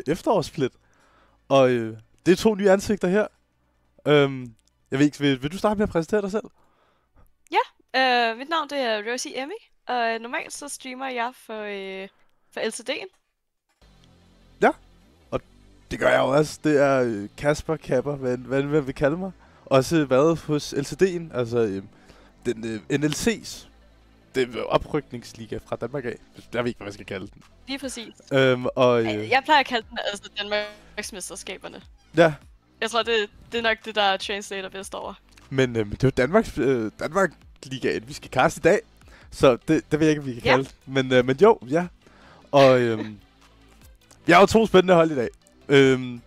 efterårssplit. Og det er 2 nye ansigter her. Jeg ved ikke, vil du starte med at præsentere dig selv? Ja, mit navn det er Rosie Emmy, og normalt så streamer jeg for LCD'en. Ja, og det gør jeg jo også. Det er Kasper Kapper, hvad vil kalde mig. Også været hos LCD'en, altså den NLC's. Det er oprykningsliga fra Danmark af. Jeg ved ikke, hvad jeg skal kalde den. Lige præcis. Jeg plejer at kalde den altså Danmarksmesterskaberne. Ja. Jeg tror, det er nok det, der translator bedst over. Men det er jo Danmark Ligaen, vi skal kaste i dag. Så det ved jeg ikke, om vi kan kalde det. Men jo, ja. Og vi har jo 2 spændende hold i dag.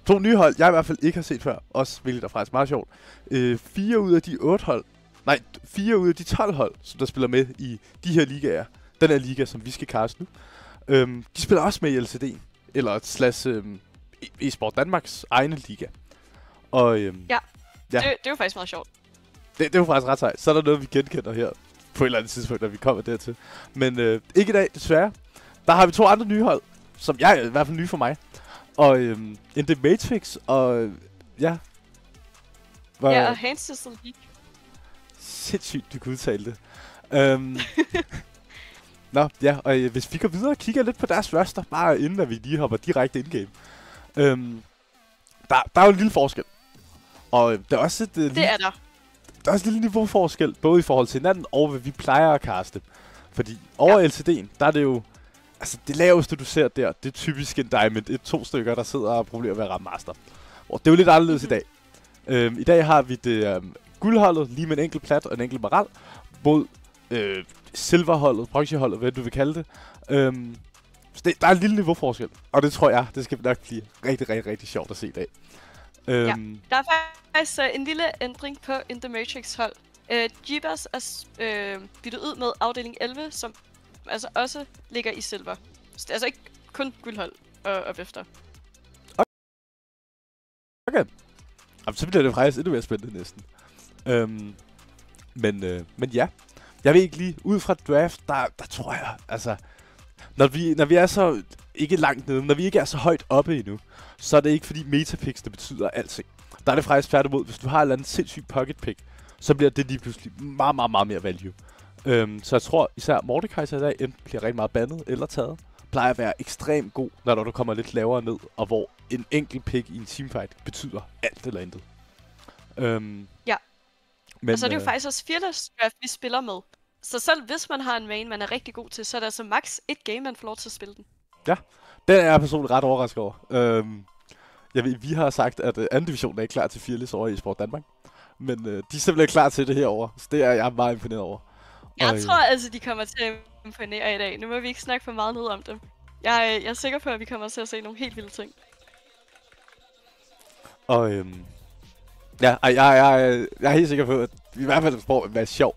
2 nye hold, jeg i hvert fald ikke har set før. Også hvilket er faktisk meget sjovt. 4 ud af de 8 hold. Nej, 4 ud af de 12 hold, som der spiller med i de her ligaer. Den her liga, som vi skal kaste nu. De spiller også med i LCD. Eller slash eSport Danmarks egne liga. Og ja. Det er jo faktisk meget sjovt. Det er jo faktisk ret sejt. Så er der noget, vi genkender her på et eller andet tidspunkt, når vi kommer dertil. Men ikke i dag, desværre. Der har vi 2 andre nye hold, som jeg er i hvert fald nye for mig. Og In The Matrix, og ja. Ja, og Hans Sister League. Sindssygt, du kunne udtale det. Nå, ja, og hvis vi går videre og kigger lidt på deres roster, bare inden at vi lige hopper direkte in-game. Der er jo en lille forskel. Og der er også et... det er der. Der er også en lille niveauforskel, både i forhold til hinanden og hvad vi plejer at kaste. Fordi over LCD'en, der er det jo... Altså, det laveste, du ser der, det er typisk en Diamond 1-2 stykker, der sidder og problemer med at ramme master. Og det er jo lidt anderledes i dag. I dag har vi det guldholdet, lige med en enkelt plat og en enkelt moral, mod silverholdet, bronzeholdet, hvad du vil kalde det. Så der er en lille niveauforskel, og det tror jeg, det skal nok blive rigtig sjovt at se i dag. Ja, der er faktisk en lille ændring på In The Matrix hold. Jeebus er byttet ud med afdeling 11, som altså også ligger i silver. Så det er altså ikke kun guldhold og op efter. Okay. Jamen, så bliver det faktisk endnu mere spændende næsten. Men ja. Jeg ved ikke lige, ud fra draft, der tror jeg, altså... Når vi er så ikke langt nede, når vi ikke er så højt oppe endnu, så er det ikke fordi metapicks, det betyder alting. Der er det faktisk tværtimod, hvis du har et eller andet sindssygt pocket pick, så bliver det lige pludselig meget mere value. Så jeg tror især Mordekaiser i dag enten bliver rigtig meget bandet eller taget. Plejer at være ekstremt god, når du kommer lidt lavere ned, og hvor en enkelt pick i en teamfight betyder alt eller intet. Ja, men, og så er det jo faktisk også fearless draft, vi spiller med. Så selv hvis man har en main, man er rigtig god til, så er det altså max et game, man får lov til at spille den. Ja, den er jeg personligt ret overrasket over. Jeg ved, vi har sagt, at anden division er ikke klar til fearless over i eSport Danmark. Men de er simpelthen klar til det herovre, så det er jeg meget imponeret over. Jeg tror altså, de kommer til at imponere i dag. Nu må vi ikke snakke for meget ned om dem. Jeg er sikker på, at vi kommer til at se nogle helt vilde ting. Og ja, jeg er helt sikker på, at vi i hvert fald får en masse sjov.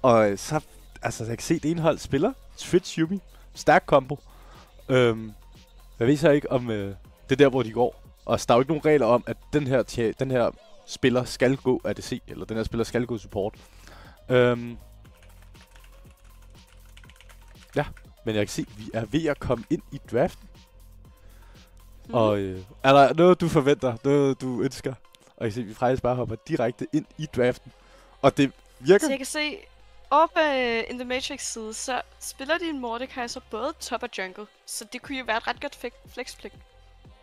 Og så, altså, jeg kan se, at det ene hold spiller Twitch Yumi. Stærk combo. Jeg ved så ikke, om det er der, hvor de går. Og der er jo ikke nogen regler om, at den her spiller skal gå ADC, eller den her spiller skal gå support. Ja, men jeg kan se, at vi er ved at komme ind i draften. Og er der noget, du forventer, noget du ønsker? Og jeg kan se, at vi faktisk bare hopper direkte ind i draften. Og det virker... Så jeg kan se, oppe In The Matrix side, så spiller de en Mordekaiser både top og jungle. Så det kunne jo være et ret godt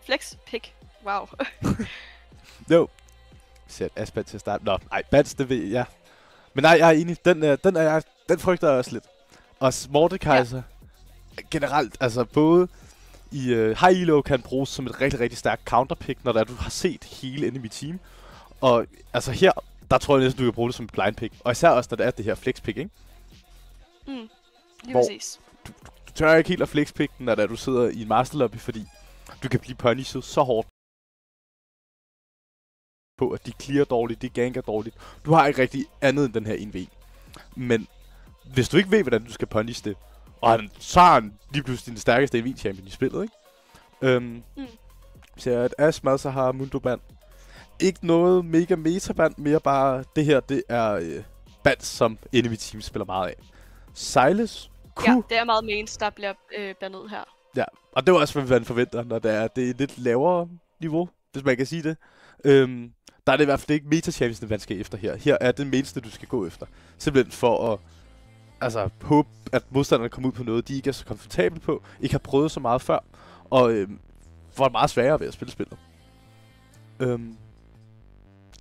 flex pick. Wow. Jo. Sæt Aspat til at starte. Nå, nej, Bats, det ved jeg. Men nej, jeg er enig. Den frygter jeg også lidt. Og Mordekaiser generelt, altså både i high elo kan bruges som et rigtig stærkt counterpick, når du har set hele enemy team. Og altså her, der tror jeg næsten, du kan bruge det som et blind pick. Og især også, når det er det her flex pick, ikke? Lige præcis. Du tør ikke helt at flex pick den, når du sidder i en master lobby, fordi du kan blive punished så hårdt på, at de clear dårligt, de ganker dårligt. Du har ikke rigtig andet end den her 1v. Men hvis du ikke ved, hvordan du skal punish det, og så har han lige pludselig den stærkeste 1v-champion i spillet, ikke? Så at Asmad så har Mundo band. Ikke noget mega meta-band, mere bare det her, det er band, som enemy team spiller meget af. Silas, Ja, det er meget mains, der bliver bandet her. Ja, Og det er også, hvad man forventer, når det er et lidt lavere niveau, hvis man kan sige det. Der er det i hvert fald ikke meta-championsene, man skal efter her. Her er det mindste, du skal gå efter. Simpelthen for at håbe, at modstanderne kommer ud på noget, de ikke er så komfortable på, ikke har prøvet så meget før, og får det meget sværere ved at spille spillet.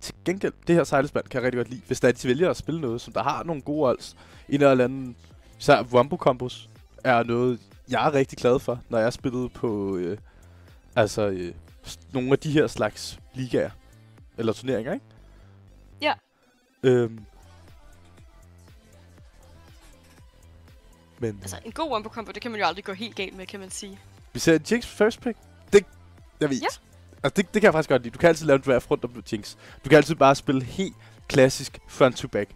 Til gengæld, det her sejlespand kan jeg rigtig godt lide, hvis de vælger at spille noget, som der har nogle gode odds. En eller anden, især Wombo-kombos, er noget, jeg er rigtig glad for, når jeg spillede på nogle af de her slags ligaer. Eller turneringer, ikke? Ja. Men altså, en god Wombo-combo, det kan man jo aldrig gå helt galt med, kan man sige. Vi ser en Jinx first pick. Det, jeg ved. Ja. Altså, det kan jeg faktisk godt lide. Du kan altid lave en draft rundt om Jinx. Du kan altid bare spille helt klassisk front to back.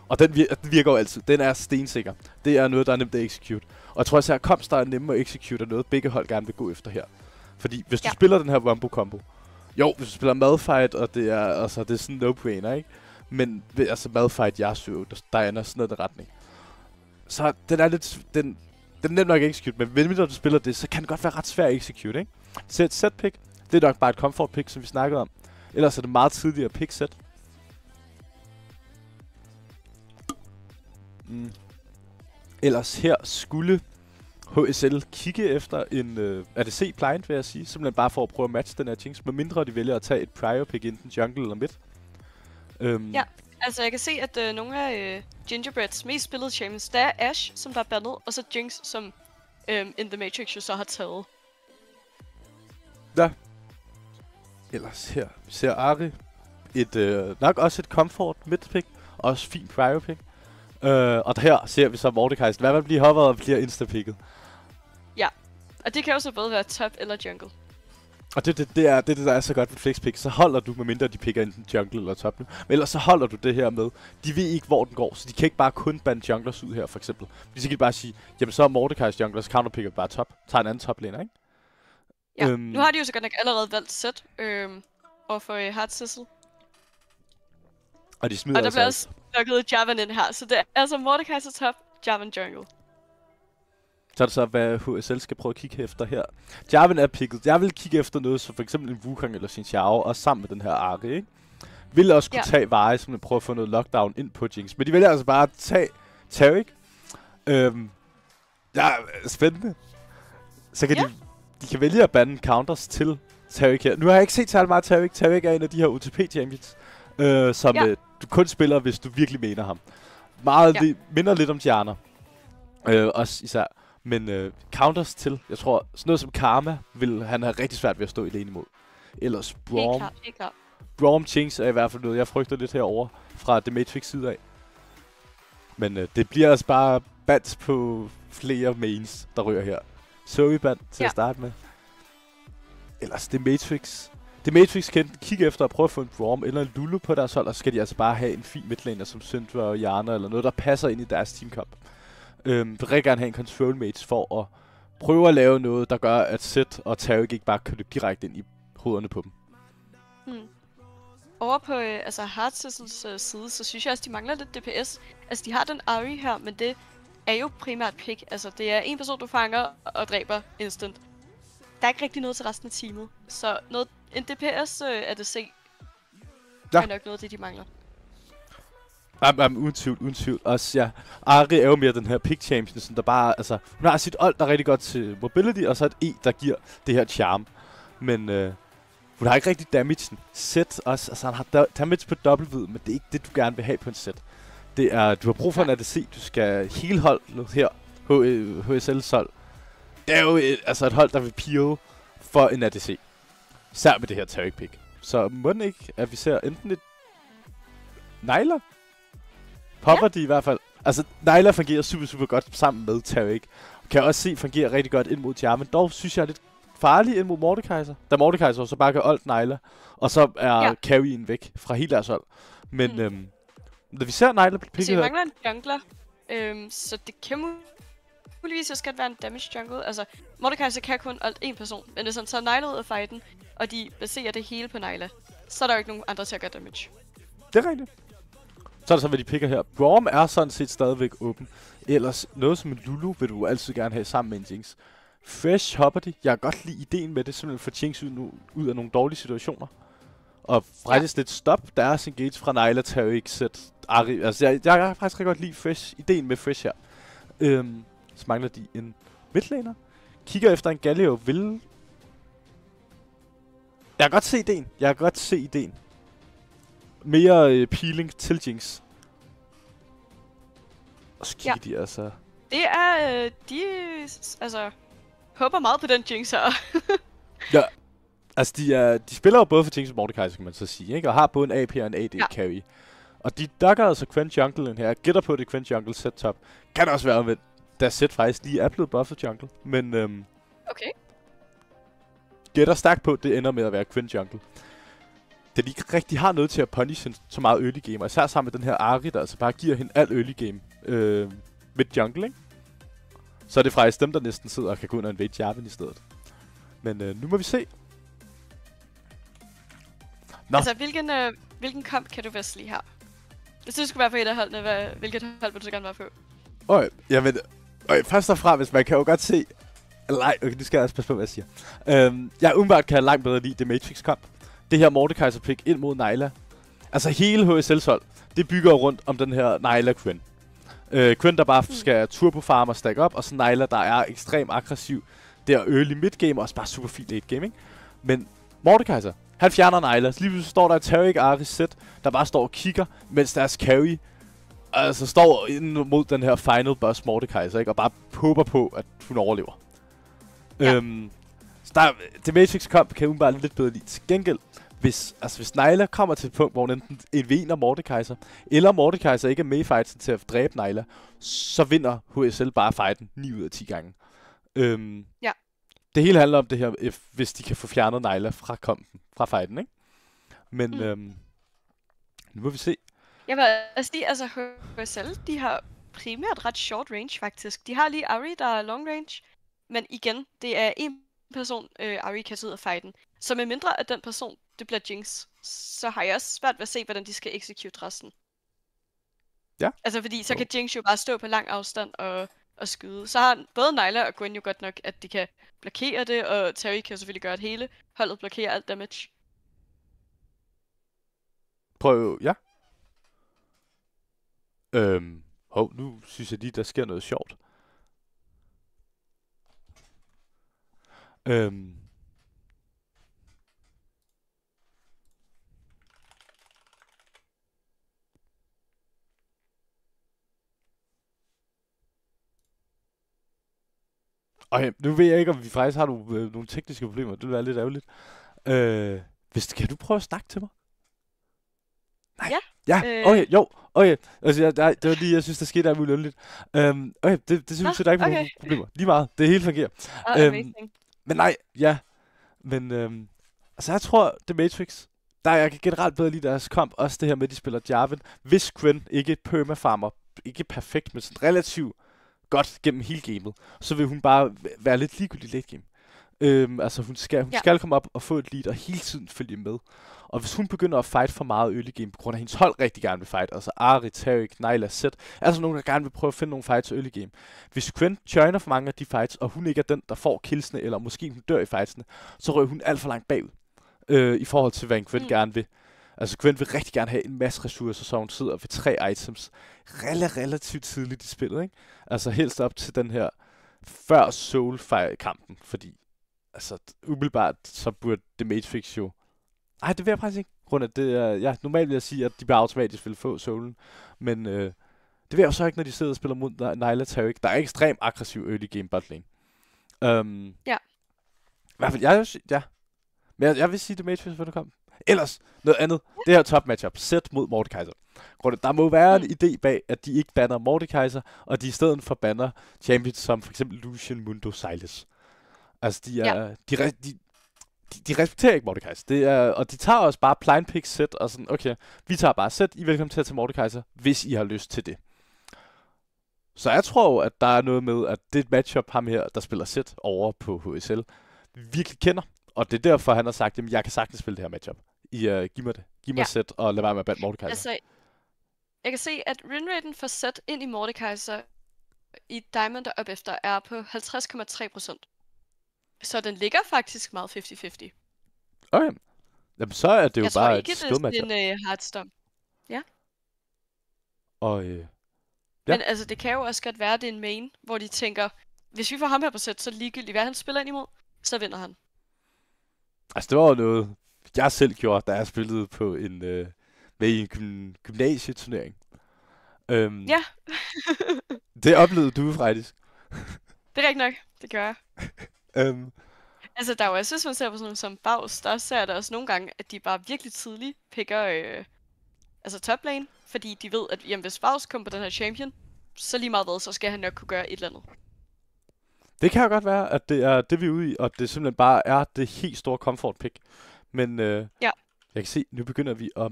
Og den virker jo altid. Den er stensikker. Det er noget, der er nemt at execute. Og jeg tror også, at Komst, der er nemmere at execute, er noget, begge hold gerne vil gå efter her. Fordi hvis du spiller den her Wombo-combo, jo, hvis du spiller Malphite, og det er sådan no-brainer, ikke? Men altså Malphite, Yasuo, der er sådan noget retning. Så den er lidt... Den er nemt nok at execute, men når du spiller det, så kan det godt være ret svært at execute, ikke? Så et set pick, det er nok bare et comfort pick, som vi snakkede om. Ellers er det meget tidligere pick set. Ellers her skulle HSL kigge efter en ADC blind, vil jeg sige. Simpelthen bare for at prøve at matche den her Jinx, med mindre de vælger at tage et prior pick enten jungle eller mid. Ja, altså jeg kan se, at nogle af Gingerbreads mest spillede champions, der er Ashe, som der er bandet, og så Jinx, som In The Matrix jo så har taget. Ja. Ellers her, vi ser Ahri. Nok også et comfort mid pick, også fint prior pick. Og her ser vi så Mordekaiser. Hvad man bliver hoppet og bliver insta-picket. Ja, og det kan jo så både være top eller jungle. Og det er det, der er så godt ved flexpick. Så holder du, medmindre de picker enten jungle eller top nu. Men ellers så holder du det her med. De ved ikke, hvor den går, så de kan ikke bare kun bande junglers ud her, for eksempel. De kan bare sige, jamen så er Mordekaiser junglers, counterpicker bare top. Tager en anden top-laner, ikke? Ja, nu har de jo så godt nok allerede valgt set og for Hard Sizzle. Og de smider og der bliver også lukket Jarvan ind her, så det er altså Mordekaiser top, Jarvan jungle. Så er det så, hvad HSL skal prøve at kigge efter her. Jarvan er picket. Jeg vil kigge efter noget, som for eksempel en Wukong eller Xin Xiao, og sammen med den her Ahri, ikke? Vil også kunne tage veje, som prøve at få noget lockdown ind på Jinx. Men de vælger altså bare at tage Taric. Ja, spændende. Så kan de kan vælge at bande counters til Taric her. Nu har jeg ikke set særlig meget Taric. Taric er en af de her UTP-champions, som du kun spiller, hvis du virkelig mener ham. Meget minder lidt om Diana. Også især. Men counters til, jeg tror, sådan noget som Karma vil han have rigtig svært ved at stå i lane imod. Ellers Braum. Helt klart. Braum Jinx er i hvert fald noget, jeg frygter lidt herover fra The Matrix side af. Men det bliver altså bare bands på flere mains, der rører her. Zoe band til at starte med. Ellers The Matrix. The Matrix kan kigge efter at prøve at få en Braum eller en Lulu på deres hold, og så skal de altså bare have en fin midlaner som Syndra og Yana, eller noget, der passer ind i deres teamkamp. Vil rigtig gerne have en control mage for at prøve at lave noget, der gør, at Zed og Taric ikke bare kan løbe direkte ind i hovederne på dem. Over på Hard Sizzles side, så synes jeg også, de mangler lidt DPS. Altså, de har den Ahri her, men det er jo primært pick. Altså, det er en person, du fanger og dræber instant. Der er ikke rigtig noget til resten af teamet. Så en DPS ADC er nok noget af det, de mangler. Uden tvivl. Også, Ahri er jo mere den her pick champion, som der bare, altså, hun har sit ult, der er rigtig godt til mobility, og så et E, der giver det her charm. Men hun har ikke rigtig damagen. Set også, altså han har damage på dobbeltvid, men det er ikke det, du gerne vil have på en set. Det er, du har brug for en ADC, du skal hele holdet her, HSL's hold. Det er jo et hold, der vil peel for en ADC. Især med det her Taric pick. Så må den ikke, at vi ser enten et Nilah? Popper de i hvert fald. Altså, Nilah fungerer super godt sammen med Taric. Kan også se, fungerer rigtig godt ind mod Jarvan. Dog synes jeg er lidt farlig ind mod Mordekaiser. Da Mordekaiser så bare kan ult Nilah. Og så er carryen væk fra hele deres hold. Men når vi ser Nilah picket her... Så vi mangler en jungler. Så det kan muligvis også skal være en damage jungle. Altså, Mordekaiser kan kun ult en person. Men hvis han tager Nilah ud af fighten, og de baserer det hele på Nilah, så er der jo ikke nogen andre til at gøre damage. Det er rigtigt. Så er det så, hvad de picker her. Braum er sådan set stadigvæk åben. Ellers noget som en Lulu vil du altid gerne have sammen med en Jinx. Fresh hopper de. Jeg kan godt lide ideen med det, simpelthen for Jinx ud af nogle dårlige situationer. Og faktisk lidt stop deres engage fra Nilah, Taric, Zed, Ahri. Altså, jeg kan faktisk rigtig godt lide Fresh. Ideen med Fresh her. Så mangler de en midlaner. Kigger efter en Galio, vil... Jeg kan godt se ideen. Mere peeling til Jinx. Og så kigger de altså... Det er... altså... Håber meget på den Jinx her. Ja. Altså, de spiller jo både for Jinx og Mordekaiser, kan man så sige, ikke? Og har både en AP og en AD carry. Og de dukker altså Quinn junglen her. Gætter på det Quinn jungle set top. Kan også være omvendt, da set faktisk lige er blevet buffet jungle. Men okay. Gætter stærkt på, det ender med at være Quinn jungle. Da de ikke rigtig har noget til at punish så meget early game. Og især sammen med den her Ahri, der altså bare giver hende alt early game med jungle, ikke? Så er det faktisk dem, der næsten sidder og kan gå ind og invade Jarvan i stedet. Men nu må vi se. Nå. Altså, hvilken kamp kan du bedst lide her? Hvis du skulle være på et af holdene, hvilket hold vil du så gerne være på? Jamen, først og fremmest, man kan jo godt se... Nej, okay, nu skal jeg også passe på, hvad jeg siger. Jeg umiddelbart kan langt bedre lide det Matrix-kamp. Det her Mordekaiser-pick ind mod Nilah. Altså, hele HSL's hold, det bygger rundt om den her Nilah-Quinn. Quinn, der bare skal turbo-farme og stack op, og så Nilah, der er ekstremt aggressiv. Der early mid-game, og også bare super fint late-game, ikke? Men Mordekaiser, han fjerner Nilah. Lige pludselig står der Taric, Ahri, Zed, der bare står og kigger, mens deres carry altså står ind mod den her final boss Mordekaiser, ikke? Og bare håber på, at hun overlever. Ja. Så det Matrix kamp kan hun bare lidt bedre lide. Til gengæld, hvis Nilah kommer til et punkt, hvor hun enten vinder Mordekaiser, eller Mordekaiser ikke er med i fighten til at dræbe Nilah, så vinder HSL bare fighten 9 ud af 10 gange. Ja. Det hele handler om det her, hvis de kan få fjernet Nilah fra kampen, fra fighten, ikke? Men nu må vi se. Jeg vil sige, altså HSL, de har primært ret short range faktisk. De har lige Ahri, der er long range, men igen, det er en person, Ahri kan tage ud af fighten. Så med mindre at den person, det bliver Jinx, så har jeg også svært ved at se, hvordan de skal execute resten. Ja. Altså fordi, så kan Jinx jo bare stå på lang afstand og skyde. Så har både Nilah og Gwen jo godt nok, at de kan blokere det, og Terry kan jo selvfølgelig gøre, at hele holdet blokerer alt damage. Prøv, ja. Nu synes jeg lige, der sker noget sjovt. Okay, nu ved jeg ikke, om vi faktisk har nogle tekniske problemer. Det vil være lidt ærgerligt. Kan du prøve at snakke til mig? Nej. Ja. Okay, jo. Okay, altså, det var lige, jeg synes, der skete alt muligt underligt. Okay, det synes jeg, der er ikke nogen problemer. Lige meget, det hele fungerer. Men nej, ja. Men, altså, jeg tror, det Matrix, jeg kan generelt bedre lide deres kamp. Også det her med, at de spiller Jarvan. Hvis Quinn ikke permafarmer, ikke perfekt, men sådan relativt godt gennem hele gamet, så vil hun bare være lidt ligegyldig late game. Altså hun skal komme op og få et lead og hele tiden følge med. Og hvis hun begynder at fight for meget early game, på grund af hendes hold rigtig gerne vil fight, altså Ahri, Taric, Nilah, Zed, altså nogen, der gerne vil prøve at finde nogle fights early game. Hvis Quinn joiner for mange af de fights, og hun ikke er den, der får killsene, eller måske hun dør i fightsene, så rører hun alt for langt bagud, i forhold til, hvad en Quinn gerne vil. Altså Quinn vil rigtig gerne have en masse ressourcer, så hun sidder ved 3 items relativt tidligt i spillet, ikke? Altså helst op til den her før Soul-kampen, fordi altså umiddelbart så burde The Matrix jo... Ej, det vil jeg faktisk ikke. Grund af det er... normalt vil jeg sige, at de bare automatisk vil få Soulen, men det vil jeg jo så ikke, når de sidder og spiller mod Nilah Taric, der er ekstremt aggressiv early game botlane. Ja. I hvert fald, men jeg vil sige The Matrix, for det kom. Ellers, noget andet. Det her top matchup. Zed mod Mordekaiser. Der må være en idé bag, at de ikke banner Mordekaiser, og de i stedet for banner champions som for eksempel Lucian, Mundo, Sylas. Altså, de respekterer ikke Mordekaiser. Og de tager også bare blind pick Zed og sådan, okay, vi tager bare Zed, I er velkommen til at tage Mordekaiser, hvis I har lyst til det. Så jeg tror, at der er noget med, at det matchup ham her, der spiller Zed over på HSL, virkelig kender. Og det er derfor, han har sagt, at jeg kan sagtens spille det her matchup. Giv mig det. Giv mig Zed, og lad være med at bande Mordekaiser. Altså, jeg kan se, at winraten for Zed ind i Mordekaiser i Diamond og op efter er på 50,3%. Så den ligger faktisk meget 50-50. Okay. Jamen, så er det jo Jeg bare tror et ikke, det er skødmatch. sådan en Hearthstone. Og Ja. Ja. Men altså, det kan jo også godt være, at det er en main, hvor de tænker, hvis vi får ham her på sæt, så ligegyldigt, hvad han spiller ind imod, så vinder han. Altså, det var jo noget, jeg selv gjorde, da jeg spillede på en, med i en gymnasieturnering. Ja. Det oplevede du faktisk. Det er rigtigt nok. Det gør jeg. Øhm, Altså, der er jo også, hvis man ser på sådan noget som Baus, der ser der også nogle gange, at de bare virkelig tidligt picker altså top lane, fordi de ved, at jamen, hvis Baus kommer på den her champion, så lige meget hvad, så skal han nok kunne gøre et eller andet. Det kan jo godt være, at det er det, vi er ude i, og det simpelthen bare er det helt store comfort pick. Men Ja. jeg kan se, nu begynder vi at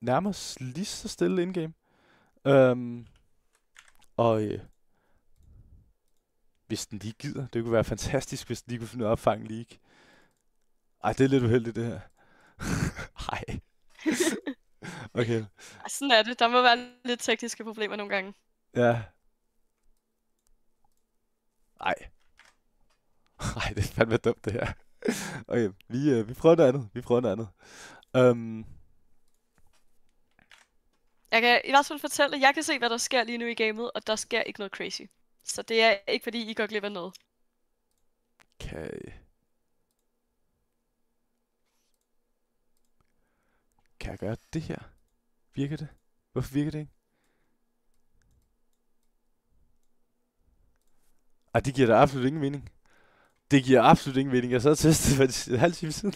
nærme os lige så stille indgame. Og hvis den lige gider, det kunne være fantastisk, hvis den lige kunne finde ud af at opfange League. Ej, det er lidt uheldigt, det her. Ej. Okay. Sådan er det. Der må være lidt tekniske problemer nogle gange. Ja. Ej. Ej, det er fandme dumt, det her. Okay, vi prøver noget andet. Vi prøver noget andet. Jeg kan i hvert fald fortælle, at jeg kan se, hvad der sker lige nu i gamet, og der sker ikke noget crazy. Så det er ikke, fordi I går glip af noget. Kan jeg gøre det her? Virker det? Hvorfor virker det ikke? Ej, det giver da absolut ingen mening. Det giver absolut ingen mening. Jeg sad og testede for en halv time siden.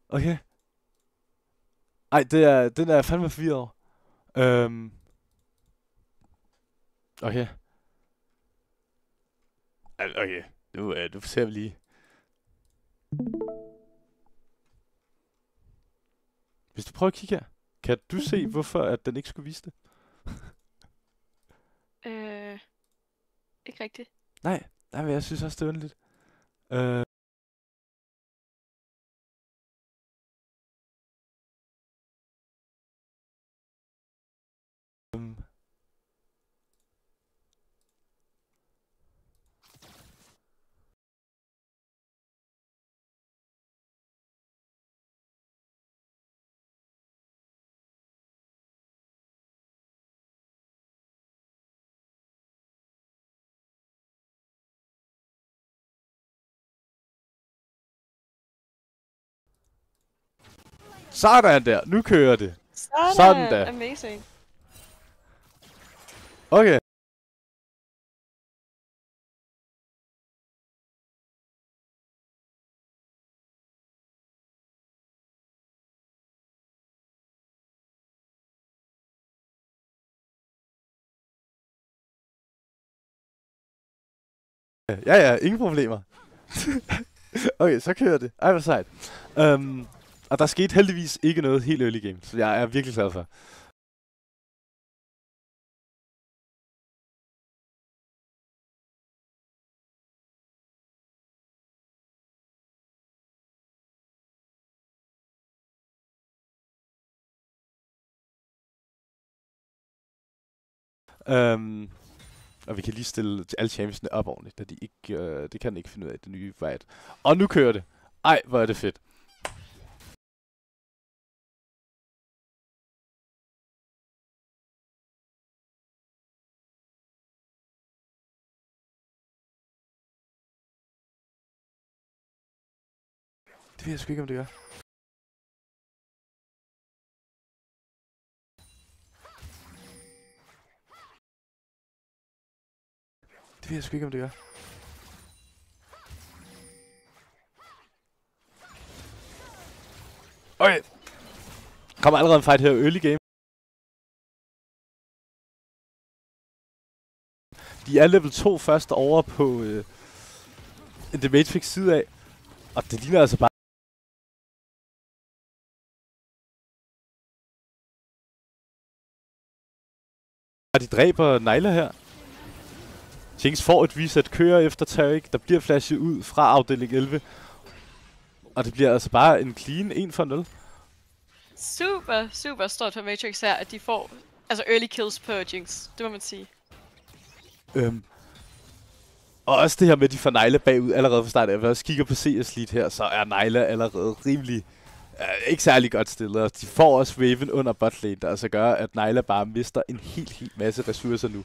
Okay. Ej, den er fandme forvirret over. Okay. Okay, nu ser vi lige. Hvis du prøver at kigge her, kan du se, hvorfor at den ikke skulle vise det? Ikke rigtigt. Nej, men jeg synes også, det er underligt. Sådan der, nu kører det. Sådan da. Amazing. Okay. Ja, ingen problemer. Okay, så kører det. Ej, hvor sejt. Og der skete heldigvis ikke noget helt early game, så jeg er virkelig glad for. Og vi kan lige stille alle championsene op ordentligt, da de ikke, det kan den ikke finde ud af, det nye fight. Og nu kører det. Ej, hvor er det fedt. Det ved jeg sgu ikke, om det gør. Det ved jeg sgu ikke, om det gør. Okay. Kommer allerede en fight her i early game. De er level 2 først over på The Matrix side af. Og det ligner altså bare... De dræber Nyla her. Jinx får et reset, kører efter Taric, der bliver flashet ud fra afdeling 11. Og det bliver altså bare en clean 1 for 0. Super, super stort for Matrix her, at de får altså early kills på Jinx, det må man sige. Og også det her med, at de får Nilah bagud allerede fra start. Jeg også kigger på CS League her, så er Nilah allerede rimelig ikke særlig godt stillet. Og de får også Raven under botlane, der altså gør, at Nilah bare mister en helt masse ressourcer nu.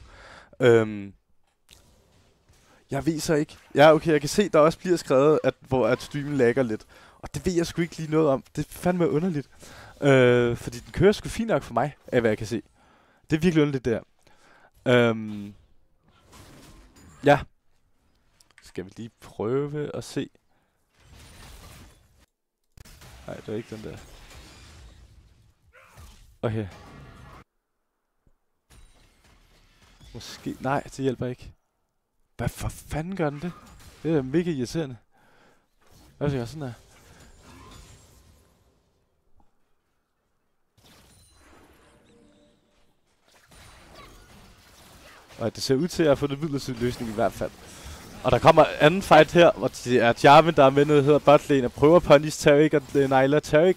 Jeg ved så ikke. Ja, okay, jeg kan se, der også bliver skrevet, at streamen lagger lidt. Og det ved jeg sgu ikke lige noget om. Det er fandme underligt. Fordi den kører sgu fint nok for mig, af hvad jeg kan se. Det er virkelig underligt, det her. Ja. Skal vi lige prøve at se. Nej, det er ikke den der. Okay. Måske. Nej, det hjælper ikke. Hvad for fanden gør den det? Det er mega irriterende. Hvad skal jeg sådan her? Og det ser ud til at få det midlertidige løsning i hvert fald. Og der kommer anden fight her, hvor det er Jarvan, der er med noget, hedder botlane, og prøver at punish Taric og Nilah. Taric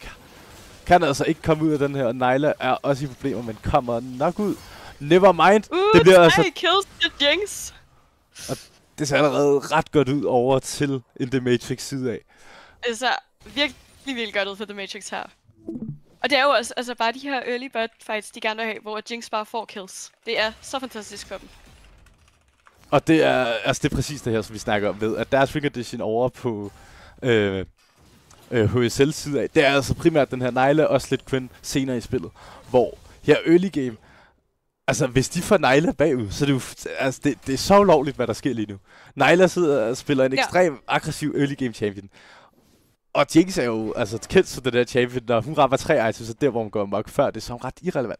kan altså ikke komme ud af den her, og Nilah er også i problemer, men kommer nok ud. Never mind. Det bliver altså kills til Jinx. Og det ser allerede ret godt ud over til en The Matrix side af. Det ser virkelig godt ud for The Matrix her. Og det er jo også altså bare de her early bird fights, de gerne vil have, hvor Jinx bare får kills. Det er så fantastisk for dem. Og det er præcis det her, som vi snakker om ved, at deres ring addition over på HSL side af, det er altså primært den her Nilah og lidt Quinn senere i spillet, hvor her early game, altså hvis de får Nilah bagud, så er det jo, altså det er så ulovligt, hvad der sker lige nu. Nilah sidder og spiller en ekstrem aggressiv early game champion. Og Jinx er jo altså kendt som den der champion, når hun rammer 3 items, så der hvor hun går amok før, det er så ret irrelevant.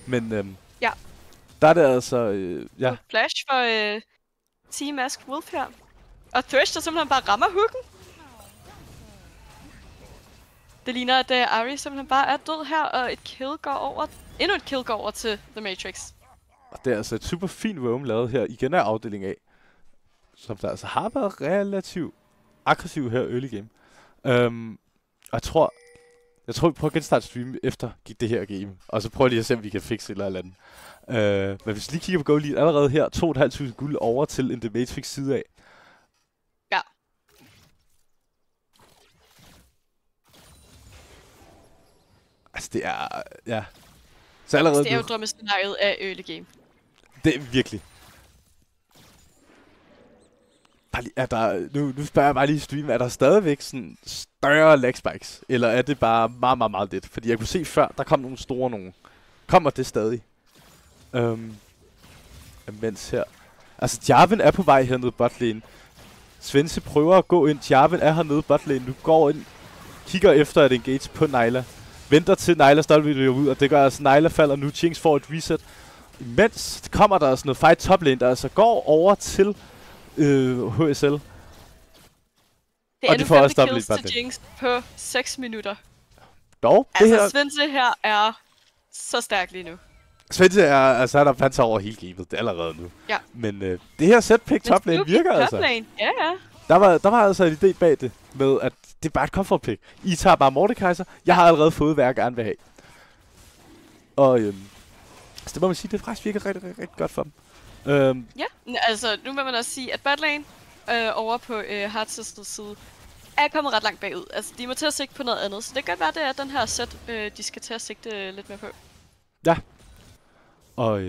Men ja. Der er det altså, ja. Flash for Team Mask Wolf her. Og Thresh, der simpelthen bare rammer hooken. Det ligner, at Ahri simpelthen bare er død her, og endnu et kill går over til The Matrix. Og det er altså et super fint roam lavet her igen af afdeling A. Som der altså har været relativt aggressiv her early game. Og jeg tror vi prøver at genstarte stream efter det her game. Og så prøver lige at se, om vi kan fikse et eller andet. Men hvis vi lige kigger på Go League allerede her, 2.500 guld over til en The Matrix side af. Ja. Altså det er, ja. Så allerede altså, det er jo drømmescenariet af early game. Det er virkelig. Nu spørger jeg bare lige i stream, er der stadigvæk sådan større lag spikes? Eller er det bare meget lidt? Fordi jeg kunne se før, der kom nogle store nogen. Kommer det stadig? Mens her. Altså, Jarvan er på vej hernede botlane. Svense prøver at gå ind. Jarvan er hernede botlane. Nu går ind, kigger efter et engage på Nilah. Venter til Nilah stadigvæk ud, og det gør altså, Nilah falder nu. Jinx får et reset. Imens kommer der altså noget fight toplane, der altså går over til HSL. Det er nu 5. kills til Jinx på 6 minutter. Dog, altså, det her... Svense her er så stærk lige nu. Svense er, altså han har panser over hele gamet, det er allerede nu. Ja. Men det her set-pick toplane virker altså. Ja. Der var altså en idé bag det, med at det er bare et comfort pick. I tager bare Mordekaiser, jeg har allerede fået, hvad jeg gerne vil have. Og så det må man sige, det faktisk virker rigtig godt for dem. Ja, altså nu må man også sige, at botlane over på Heartsisters side er kommet ret langt bagud. Altså de må til at sigte på noget andet, så det kan godt være, det er den her set, de skal til at sigte lidt mere på. Ja. Og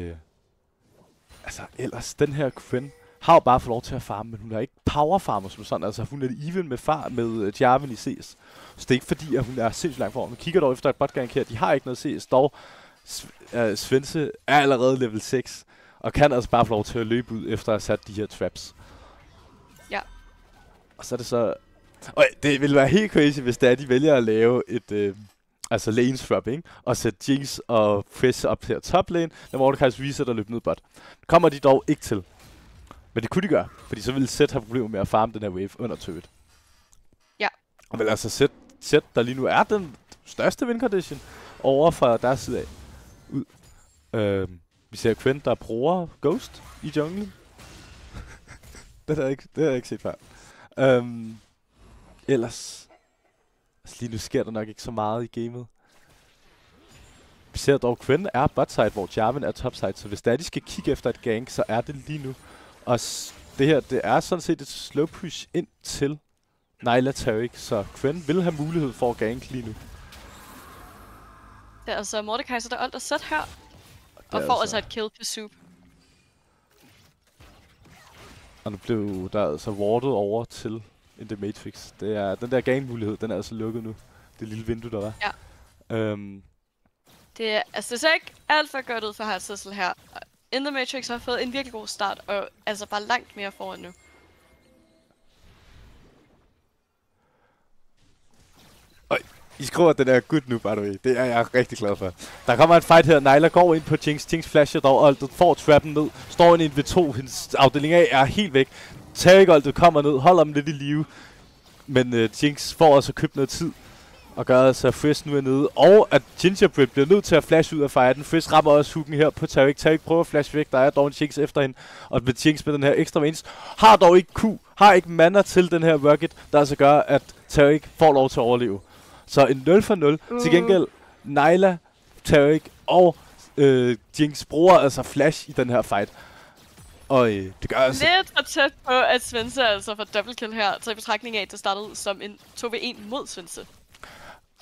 altså ellers, den her Quinn har jo bare fået lov til at farme, men hun er ikke powerfarmer som sådan. Altså hun er even med Jarvan i CS. Så det er ikke fordi, at hun er sindssygt langt foran. Man kigger dog efter et botgank her, de har ikke noget CS, dog Svense er allerede level 6. Og kan altså bare få lov til at løbe ud, efter at have sat de her traps. Ja. Og så er det så... Og det ville være helt crazy, hvis det er, de vælger at lave et... altså lane swap, ikke? Og sætte Jinx og Fresh op her top lane, når Mordekaiser reset og løbe ned bot. Det kommer de dog ikke til. Men det kunne de gøre, fordi så ville Zed have problemer med at farme den her wave under turret. Ja. Og vel altså Zed, der lige nu er den største win condition, over fra deres side af. Ud. Vi ser Quinn, der bruger Ghost i junglen. det har jeg ikke set før. Ellers... Altså lige nu sker der nok ikke så meget i gamet. Vi ser dog, Quinn er botside, hvor Jarvan er topside. Så hvis der de skal kigge efter et gank, så er det lige nu. Og det her, det er sådan set et slow push ind til Nilah Taric, så Quen vil have mulighed for at gank lige nu. Det er altså Mordekaiser, der alt er sat her, og får altså et kill på Soup. Og nu blev der altså wardet over til In The Matrix. Det er, den der gang-mulighed, den er altså lukket nu. Det lille vindue, der var. Ja. Det ser ikke alt for godt ud for Hartzessel her. In The Matrix har fået en virkelig god start, og altså bare langt mere foran nu. I skriver, at den er good nu, by the way. Det er jeg rigtig glad for. Der kommer en fight her. Nilah går ind på Jinx. Jinx flasher dog Altet, får trappen ned. Står ind i en V2. Hendes afdeling A er helt væk. Taric Altet kommer ned, holder dem lidt i live. Men Jinx får altså købt noget tid. Og gør altså, at Frisk nu er nede. Og at Gingerbread bliver nødt til at flash ud af fighten. Frisk rammer også hooken her på Taric. Taric prøver at flash væk. Der er dog en Jinx efter hende. Og med Jinx med den her ekstra range. Har dog ikke Q. Har ikke mana til den her rocket. Der altså gør, at Taric får lov til at overleve. Så en 0 for 0. Til gengæld, Nilah, Taric og Jinx bruger altså flash i den her fight. Og det gør altså... Lidt for tæt på, at Svense altså får double kill her. Så i betragtning af, at det startede som en 2v1 mod Svense.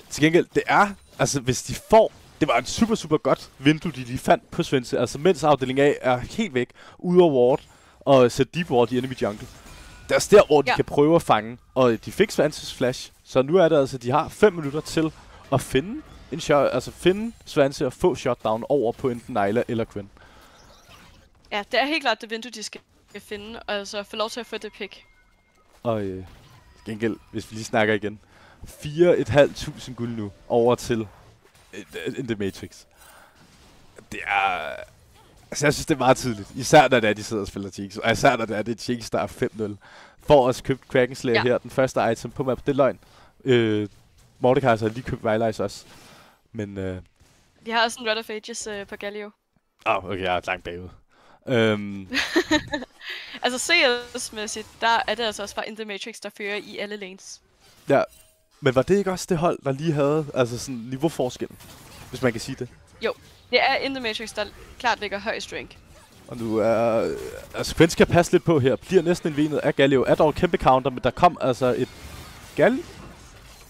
Til gengæld, det er... Altså, hvis de får... Det var en super, super godt vindue, de fandt på Svense. Altså, mens afdeling A er helt væk, ude af ward, og sætte deep ward i enemy jungle. Det er der, hvor de kan prøve at fange. Og de fik Svanses flash. Så nu er det altså, de har 5 minutter til at finde en shot, altså finde Svanse og få shutdown over på enten Nilah eller Quen. Ja, det er helt klart det vindue, de skal finde, og altså få lov til at få det pick. Og gengæld, hvis vi lige snakker igen. 4.500 guld nu over til In The Matrix. Det er... Altså, jeg synes, det er meget tidligt. Især når det er, de sidder og spiller Jinx. Og især når det er, det Jinx, der er 5-0. Får også købt Kraken Slayer her. Den første item på map. Det er løgn. Mordekaiser har lige købt Rylai's også. Men... Vi har også en Red of Ages på Galio. Okay, jeg er langt bagud. Altså CS-mæssigt, der er det altså også bare In The Matrix, der fører i alle lanes. Ja, men var det ikke også det hold, der lige havde altså sådan niveauforskel, hvis man kan sige det? Jo, det er In The Matrix, der klart ligger højst rank. Og nu er... Altså, Quen skal passe lidt på her. Bliver næsten en venet af Galio. Er dog en kæmpe counter, men der kom altså et... Galio?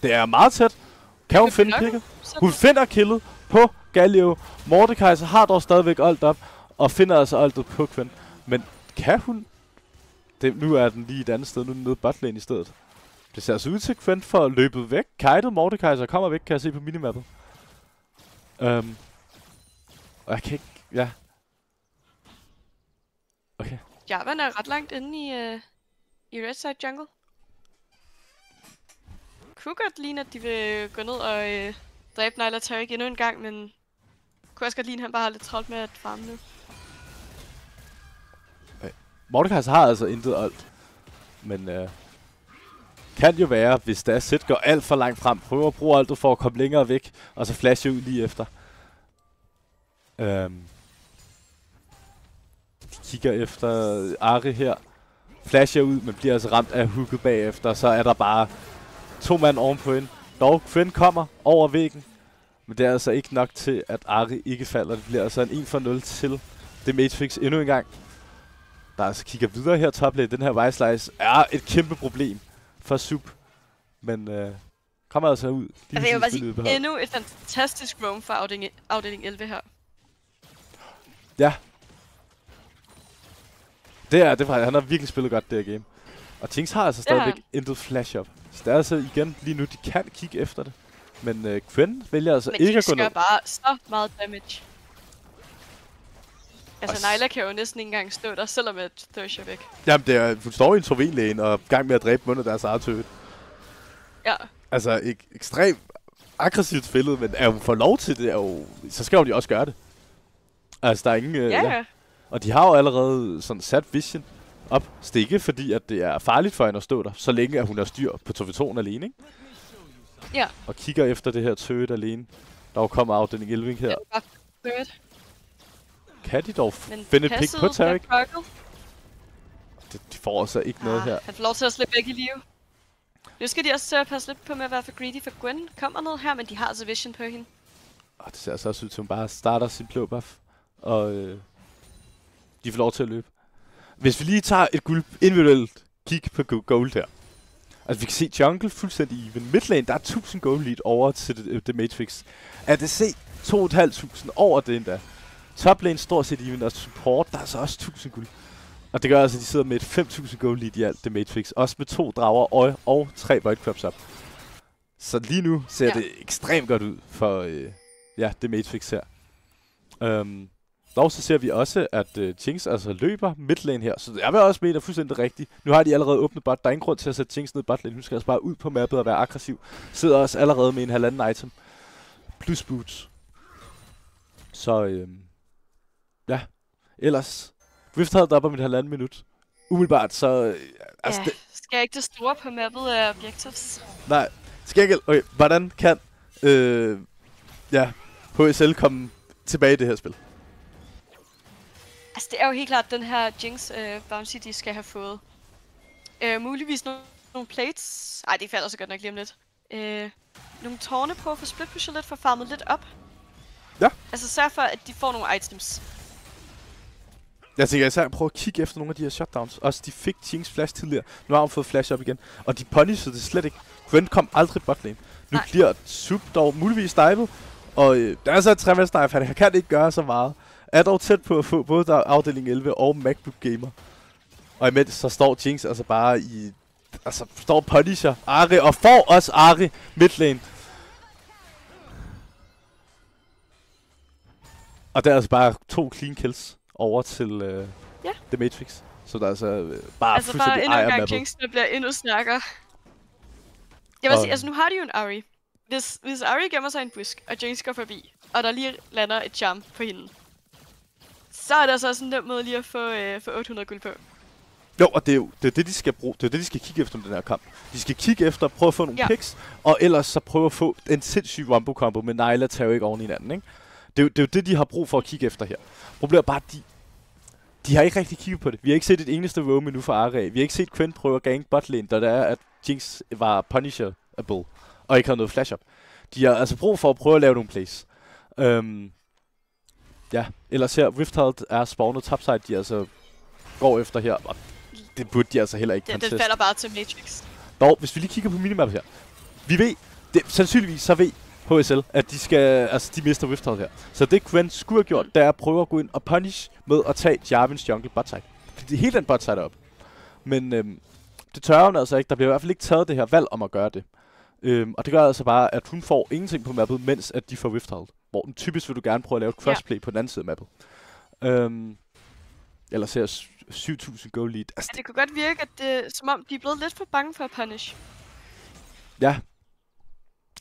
Det er meget tæt. Kan hun finde picket? Hun finder killet på Galio. Mordekaiser har dog stadigvæk alt op, og finder altså altet på Quen. Men kan hun... nu er den lige et andet sted. Nu er den nede botlane i stedet. Det ser altså ud til Quen for løbet væk. Kajtet Mordekaiser kommer væk, kan jeg se på minimappet. Og jeg kan ikke... Ja. Okay. Jarvan er ret langt inde i Red Side Jungle. Kunne godt ligne, at de vil gå ned og dræbe Nilah Taric endnu en gang, men kunne også godt ligne, at han bare har lidt travlt med at farme nu. Mordekaiser har altså intet alt. Men kan jo være, hvis der Zed går alt for langt frem, prøver at bruge alt for at komme længere væk, og så flashe ud lige efter. Kigger efter Ari her. Flasher ud, men bliver altså ramt af hooket bagefter. Så er der bare 2 mand ovenpå hende. Dog, Quen kommer over væggen. Men det er altså ikke nok til, at Ari ikke falder. Det bliver altså en 1 for 0 til The Matrix endnu en gang. Der altså kigger videre her toplane. Den her White Slice er et kæmpe problem for Sup. Men kommer altså ud. Altså jeg vil bare sige, endnu et fantastisk roam for afdeling 11 her. Ja. Det er han har virkelig spillet godt det her game. Og Jinx har altså stadigvæk intet flash up. Så det er altså igen lige nu, de kan kigge efter det. Men Quen vælger altså ikke at gå ned. Men bare så meget damage. Altså Nilah kan jo næsten ikke engang stå der, selvom et Thresh er væk. Jamen det er, hun står i en 2v-lane og er i gang med at dræbe mundet deres eget tøvet. Ja. Altså ekstremt aggressivt spillet, men er hun får lov til det, så skal hun jo også gøre det. Altså der er ingen... ja. Og de har jo allerede sådan sat vision op. Så det er ikke fordi, at det er farligt for hende at stå der, så længe at hun har styr på 2v2'en alene, ikke? Ja. Og kigger efter det her tøvet alene. Der kommer afdeling 11 her. Kan de dog finde et pick på Taric? De får også ikke noget her. Han får lov til at slippe væk i live. Nu skal de også til at passe lidt på med at være for greedy, for Quen kommer ned her, men de har altså vision på hende. Det ser altså også ud til, at hun bare starter sin blå buff. Og de får lov til at løbe. hvis vi lige tager et individuelt kig på gold her. Altså, vi kan se jungle fuldstændig even. Midlane, der er 1000 gold lead over til The Matrix. ADC, 2500 over det endda. Toplane stort set even, og support, der er så også 1000 guld. Og det gør altså, at de sidder med et 5000 gold lead i alt, The Matrix. Også med 2 drager og 3 void crops op. Så lige nu ser det ekstremt godt ud for The Matrix her. Dog så ser vi også, at Jinx altså løber midlane her. Så jeg vil også mene, det er fuldstændig rigtigt. Nu har de allerede åbnet bot. Der er ingen grund til at sætte Jinx ned i botlane. Nu skal altså bare ud på mappet og være aggressiv. Sidder også allerede med en halvanden item. Plus boots. Så ellers. Rift havde op om et halvanden minut. Umiddelbart så... skal jeg ikke det store på mappet af objectives? Nej. Skal jeg ikke... Okay, hvordan kan HSL komme tilbage i det her spil? Altså, det er jo helt klart den her Jinx bounty, de skal have fået. Muligvis nogle plates. Ej, det falder så godt nok lige om lidt. Nogle tårne på for split pusher lidt, for farmet lidt op. Ja. Altså, sørg for, at de får nogle items. Jeg tænker især at prøve at kigge efter nogle af de her shutdowns. Også de fik Jinx flash tidligere. Nu har hun fået flash op igen. Og de punishede det slet ikke. Gwen kom aldrig botlane. Nu bliver Sup dog muligvis divet. Og der er så et 3-mands dive. Han kan ikke gøre så meget. Er dog tæt på at få både der afdeling 11 og MacBook Gamer. Og imens så står Jinx altså bare i... Altså står Punisher, Ahri, og får også Ahri midlane. Og der er altså bare 2 clean kills over til The Matrix. Så der er altså bare fuldstændig endnu en gang Jinx, der bliver endnu snakker. Jeg vil sige, altså nu har de jo en Ahri. Hvis Ahri gemmer sig i en busk, og Jinx går forbi, og der lige lander et charm på hende, så er der så sådan en nem måde lige at få 800 guld på. Jo, og det er jo det, de skal bruge. Det er det, de skal kigge efter med den her kamp. De skal kigge efter at prøve at få nogle picks, og ellers så prøve at få en sindssyg wombo-combo med Nilah og Taric oven i hinanden, ikke? Det er jo det, de har brug for at kigge efter her. Problemet er bare, at de har ikke rigtig kigget på det. Vi har ikke set et eneste roam endnu fra Ahri. Vi har ikke set Quen prøve at gange botlane, da det er, at Jinx var punishable og ikke havde noget flash up. De har altså brug for at prøve at lave nogle plays. Ellers her, Rifthold er spawnet topside, de altså går efter her, og det burde de altså heller ikke contest. Det falder bare til Matrix. Dog, hvis vi lige kigger på minimappet her. Vi ved, sandsynligvis så ved HSL, at de mister Rifthold her. Så det Quen skulle have gjort, det er at prøve at gå ind og punish med at tage Jarvins jungle botside. Fordi hele den botside er op. Men det tør hun altså ikke. Der bliver i hvert fald ikke taget det her valg om at gøre det. Og det gør altså bare, at hun får ingenting på mappet, mens at de får Rifthold. Hvor den typisk vil du gerne prøve at lave et crossplay på den anden side af mappet. Eller ser 7000 gold lead. Altså, det kunne godt virke, at det som om de er blevet lidt for bange for at punish. Ja.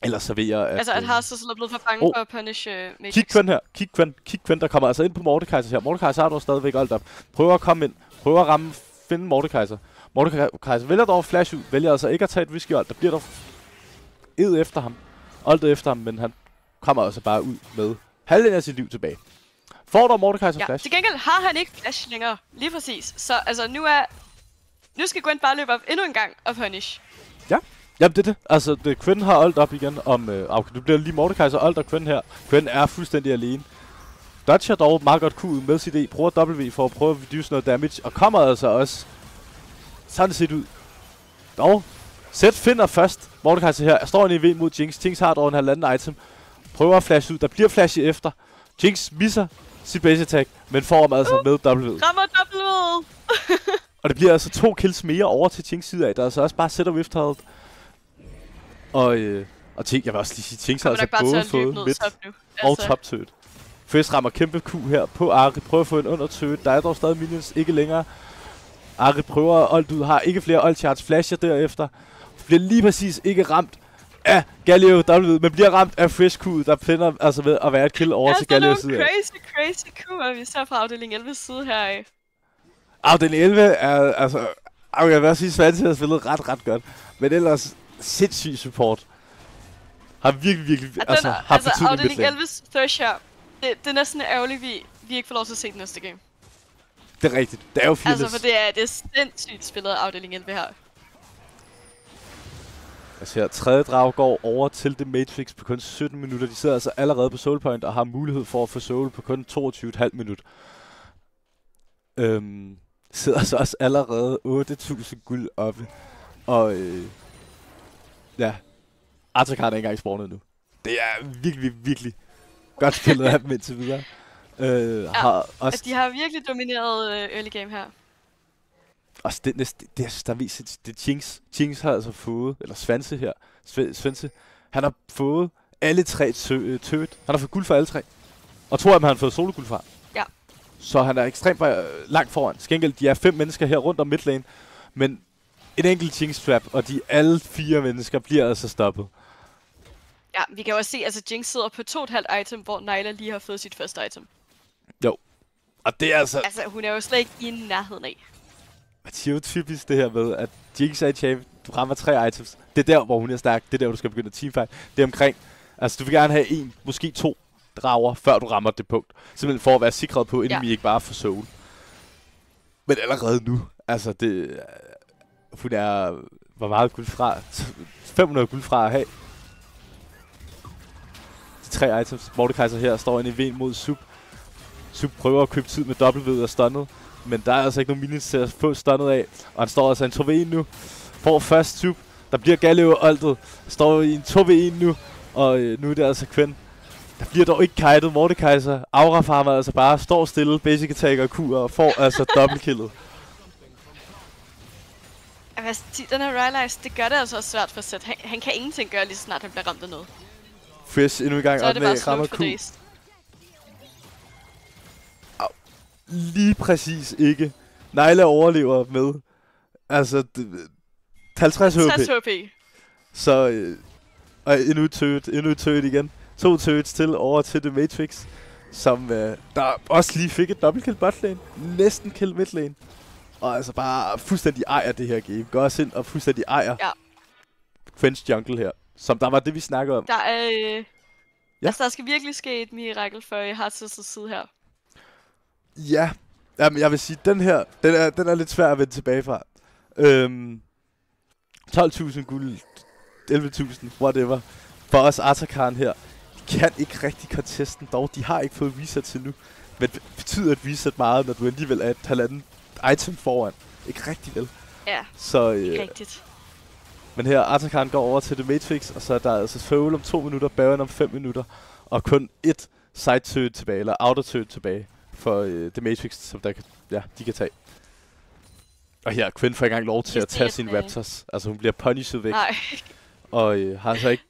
Ellers så ved jeg, at... Altså, at Hearthstone er blevet for bange for at punish Matrix. Kig Quen her. Kig Quen, der kommer altså ind på Mordekaiser her. Mordekaiser har dog stadigvæk alt op. Prøver at komme ind. Prøver at ramme, finde Mordekaiser. Mordekaiser vælger dog flash ud. Vælger altså ikke at tage et risky ult. Der bliver dog efter ham. Ultet efter ham, men han kommer altså bare ud med halvdelen af sit liv tilbage. Får dog Mordekaiser flash. Til gengæld har han ikke flash længere. Lige præcis. Så altså, nu skal Gwen bare løbe op endnu en gang og punish. Ja. Jamen det er det. Altså, Quen har ult op igen om... du bliver lige Mordekaiser ult og Quen her. Quen er fuldstændig alene. Dodger dog meget godt Q'et med sit E. Bruger W for at prøve at reduce noget damage. Og kommer altså også... Sådan set ud. Dog. Zed finder først Mordekaiser her. Står en EV mod Jinx. Jinx har dog en halvanden item. Prøver at flashe ud. Der bliver flashet efter. Jinx misser sit base attack, men får ham altså med W. Rammer W! Og det bliver altså 2 kills mere over til Jinx side af. Der er altså også bare Zed og Rifthold. Og jeg vil også lige sige, Jinx har altså både fået midt og top turret. Først rammer kæmpe Q her på Ahri. Prøver at få en under turret. Der er dog stadig minions, ikke længere. Ahri prøver at ult ud. Har ikke flere ult charge. Flasher derefter. Bliver lige præcis ikke ramt af Galio W, men bliver ramt af Fresh Q, der finder altså ved at være et kill over til Galio side. Crazy Q'er, vi ser fra afdeling 11 side her af. Afdeling 11 er altså... Jeg vil også sige, Svanse har spillet ret godt. Men ellers sindssyg support. Har virkelig haft betydning afdeling 11's Thresh her. Det er næsten ærgerligt, vi ikke får lov til at se den næste game. Det er rigtigt. Det er jo fearless. Altså, for det er sindssygt spillet af afdeling 11 her. Altså her, tredje drag går over til The Matrix på kun 17 minutter. De sidder altså allerede på Soul Point og har mulighed for at få Soul på kun 22,5 minutter. sidder så også allerede 8.000 guld oppe. Og ja, Artakar er ikke engang spawnet nu. Det er virkelig, virkelig godt spillet af dem indtil videre. Har også de har virkelig domineret early game her. Og det jeg synes, der viser, det er Jinx. Jinx har altså fået, eller Svense her, Svense, han har fået alle 3 tøt. Han har fået guld for alle 3. Og 2 af dem har han fået solo-guld fra. Ja. Så han er ekstremt langt foran. Skængel, de er 5 mennesker her rundt om midlane. Men en enkelt Jinx-trap, og de alle 4 mennesker bliver altså stoppet. Ja, vi kan også se, altså Jinx sidder på 2,5 item, hvor Nilah lige har fået sit første item. Jo. Og det er altså... Altså, hun er jo slet ikke i nærheden af. Det er jo typisk det her med, at Jinx er i champ, du rammer 3 items. Det er der, hvor hun er stærk. Det er der, du skal begynde at teamfight. Det er omkring... Altså, du vil gerne have 1, måske 2 drager, før du rammer det punkt. Simpelthen for at være sikret på, inden vi ikke bare får soul. Men allerede nu, altså det... Hun er... Hvor meget guld fra? 500 guld fra at have. De 3 items. Mordekaiser her står inde i ven mod Sub. Sub prøver at købe tid med W og stunnet. Men der er altså ikke nogen minions til at få stunnet af. Og han står altså en 2v1 nu. Får først Sub. Der bliver Galio-ultet. Står i en 2v1 nu. Og nu er det altså Quen. Der bliver dog ikke kited. Mordekaiser. Aura farmer altså bare. Står stille. Basic attacker og Q'er. Og får altså dobbeltkillet. Den her Rylai's, det gør det altså også svært for Zed. Han kan ingenting gøre lige så snart han bliver ramt af noget. Fresh endnu en gang op med rammer Q. Lige præcis ikke. Nilah overlever med altså 50 HP. 50 HP. Så og endnu et tøt igen. 2 tøts til over til The Matrix, som der også lige fik et dobbeltkill botlane. Næsten kill midlane. Og altså bare fuldstændig ejer det her game. Går også ind og fuldstændig ejer Quen's jungle her. Som der var det, vi snakkede om. Der er... Altså, der skal virkelig ske et mirakel for Hearthstone's side her. Ja. Jamen, jeg vil sige, den her, den er lidt svær at vende tilbage fra. 12.000 guld, 11.000, whatever. For os Artakaren her, de kan ikke rigtig contesten dog. De har ikke fået reset til nu. Men det betyder et reset meget, når du alligevel er et halvanden item foran. Ikke rigtig vel. Ja, så, ikke rigtigt. Men her, Artakaren går over til The Matrix, og så er der altså Foul om 2 minutter, Baron om 5 minutter, og kun et side-turret tilbage, eller outer-turret tilbage for The Matrix, som der kan, de kan tage. Og her, Quen får ikke engang lov til at tage sine Raptors. Altså, hun bliver punished væk. Nej. Og har altså ikke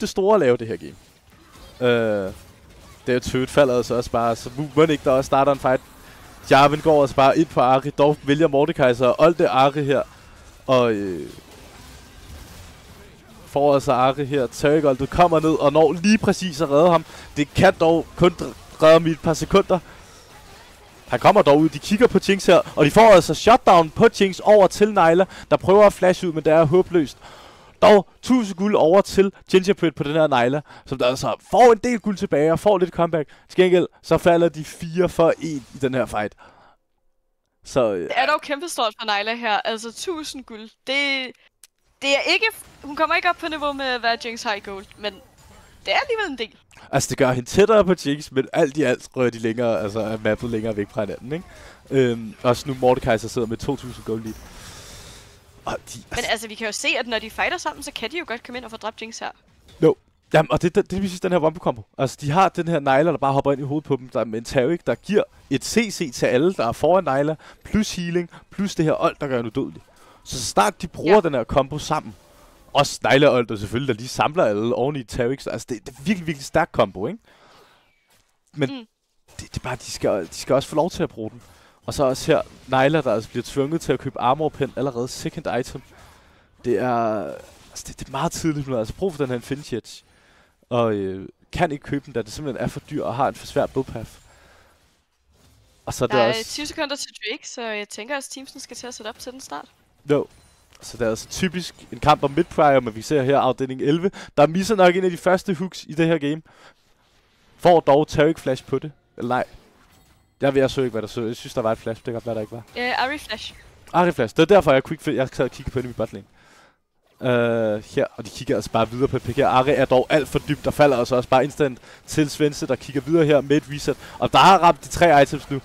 det store at lave det her game. Det er jo turret falder altså også bare, så må ikke der også starter en fight. Jarvan går altså bare ind på Ahri, dog vælger Mordekaiser og Olte Ahri her. Og får altså Ahri her. Tørgoldet kommer ned og når lige præcis at redde ham. Det kan dog kun redde ham i et par sekunder. Han kommer dog ud, de kigger på Jinx her, og de får altså shutdown på Jinx over til Nilah, der prøver at flash ud, men det er håbløst. Dog 1000 guld over til Gingerbread på den her Nilah, som der altså får en del guld tilbage og får lidt comeback. Til gengæld, så falder de 4 for 1 i den her fight. Så det er dog kæmpestort for Nilah her, altså 1000 guld. Det er ikke, hun kommer ikke op på niveau med hvad Jinx har i gold, men det er alligevel en del. Altså det gør hende tættere på Jinx, men alt i alt rører de længere, altså er mappet længere væk fra hinanden, ikke? Også nu Mordekaiser sidder med 2000 gold lead. Men altså vi kan jo se, at når de fighter sammen, så kan de jo godt komme ind og få dræbt Jinx her. Jo. Jamen, og det er præcis den her wombo-kombo. Altså de har den her Nilah, der bare hopper ind i hovedet på dem, der er med en Taric, der giver et CC til alle, der er foran Nilah, plus healing, plus det her ult, der gør hende udødelig. Så snart de bruger den her combo sammen, også Nilah ult, og selvfølgelig, der lige samler alle oven i Taric, altså det er virkelig, virkelig stærk combo, ikke? Men det er bare, de skal også få lov til at bruge den. Og så også her, Nilah, der altså bliver tvunget til at købe armor pen allerede second item. Det er, altså det er meget tidligt, hun har altså brug for den her Infinity Edge. Og kan ikke købe den, da det simpelthen er for dyr og har en for svær build path. Og så er det også... 20 sekunder til Drake, så jeg tænker, at Teamsen skal til at sætte op til den start. Jo. Så det er altså typisk en kamp om mid-prior, men vi ser her afdeling 11. Der misser nok en af de første hooks i det her game. Får dog Taric flash på det. Eller nej. Jeg så ikke, hvad der så. Jeg synes, der var et flash. Det kan godt være, der ikke var. Ahri flash. Ahri flash. Det er derfor, jeg sad og kiggede på det i botlane. Her, og de kigger altså bare videre på PK. Ahri er dog alt for dybt. Der falder altså også bare instant til Svense, der kigger videre her med et reset. Og der har ramt de 3 items nu.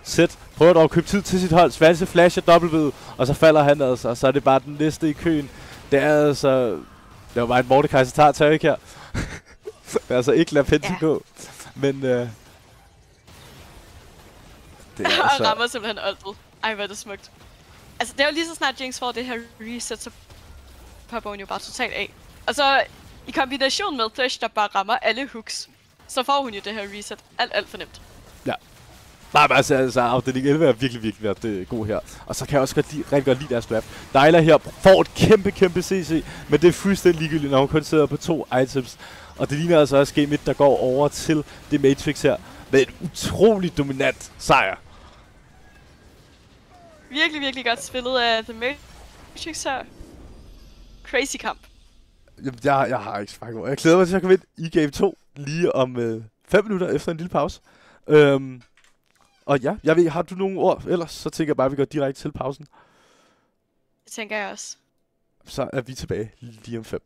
Zed prøver dog at købe tid til sit hold. Svanse flasher W, og så falder han altså. Og så er det bare den næste i køen. Det er altså... Det var bare et Mordekaiser tager Tarik her. Det er altså ikke lade Penti gå. Men... det er altså... Og rammer simpelthen ultet. Ej, hvor er det smukt. Altså, det er jo lige så snart Jinx får det her reset, så popper hun jo bare totalt af. Og så i kombination med Thresh, der bare rammer alle hooks, så får hun jo det her reset alt for nemt. Ja. Nej, men altså afdeling 11 er virkelig været god her. Og så kan jeg også rigtig godt lide deres draft. Dyla her får et kæmpe CC, men det er fuldstændig ligegyldigt, når hun kun sidder på 2 items. Og det ligner altså også Game 1, der går over til det Matrix her, med en utrolig dominant sejr. Virkelig godt spillet af The Matrix her. Crazy kamp. Jamen, jeg har ikke så mange ord. Jeg glæder mig til at komme ind i Game 2 lige om 5 minutter efter en lille pause. Og ja, jeg ved, har du nogle ord? Ellers så tænker jeg bare, at vi går direkte til pausen. Det tænker jeg også. Så er vi tilbage lige om 5.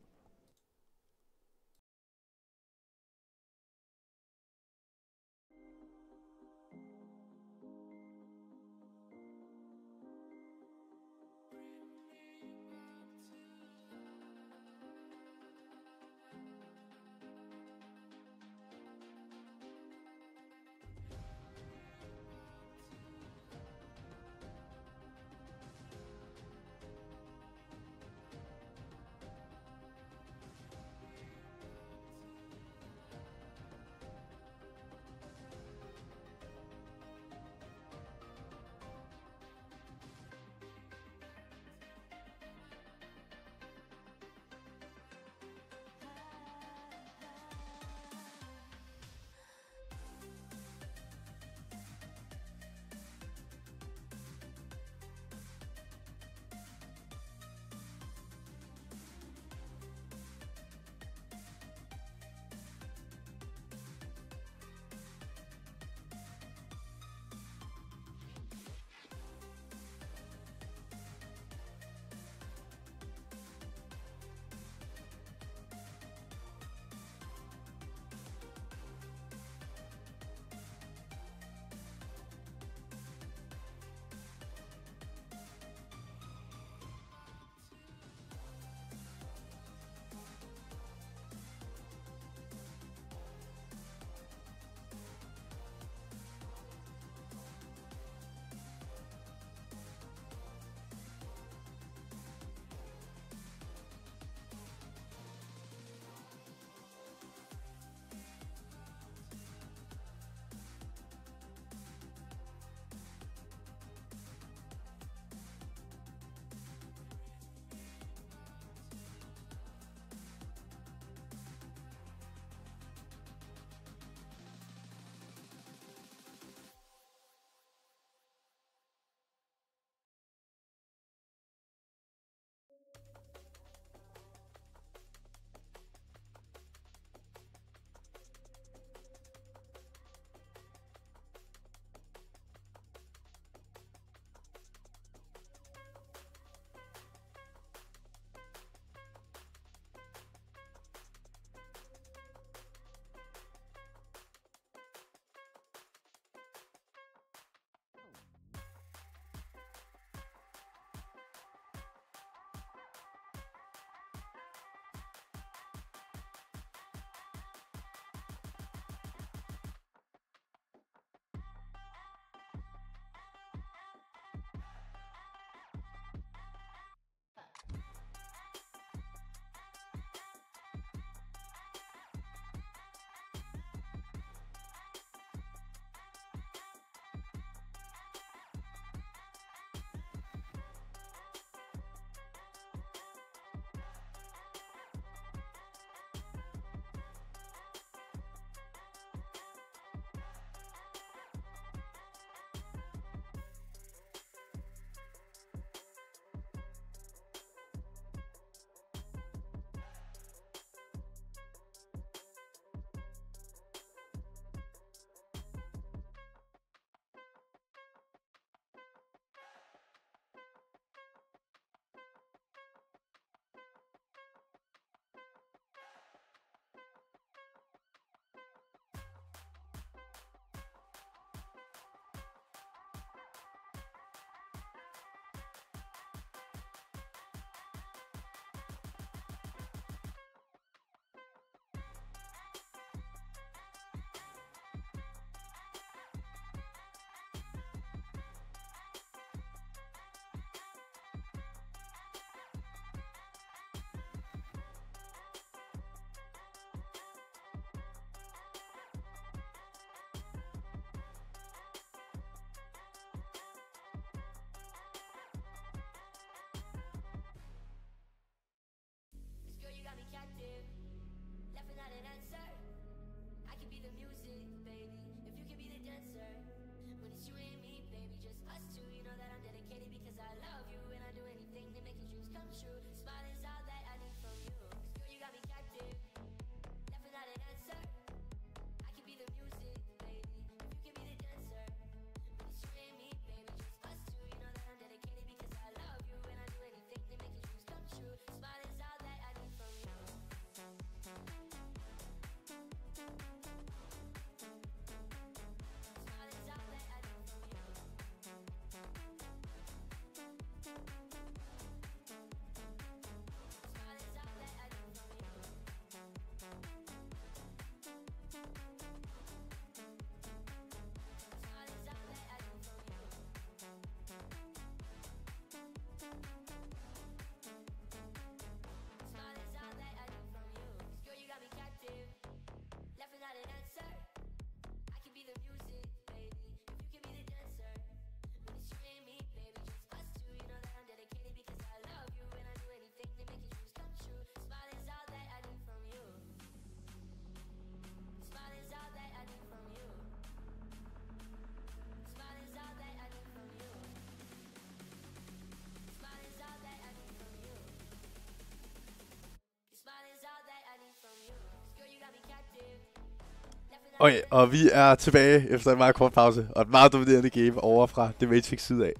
Okay, og vi er tilbage efter en meget kort pause, og et meget dominerende game over fra The Matrix side af.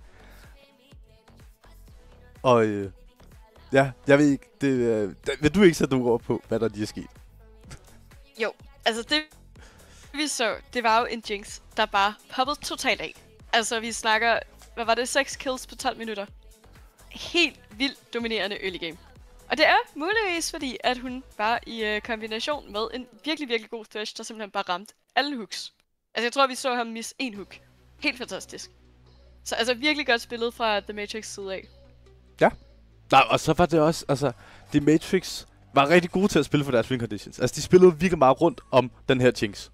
Og ja, jeg ved ikke, vil du ikke sætte nogle ord på, hvad der lige er sket? Jo, altså det vi så, det var jo en Jinx, der bare poppede totalt af. Altså vi snakker, hvad var det, 6 kills på 12 minutter. Helt vildt dominerende early game. Og det er muligvis fordi, at hun var i kombination med en virkelig, virkelig god Thresh, der simpelthen bare ramte alle hooks. Altså jeg tror, vi så ham misse en hook. Helt fantastisk. Så altså virkelig godt spillet fra The Matrix side af. Ja. Nej, og så var det også, altså, The Matrix var rigtig gode til at spille for deres win conditions. Altså de spillede virkelig meget rundt om den her Jinx.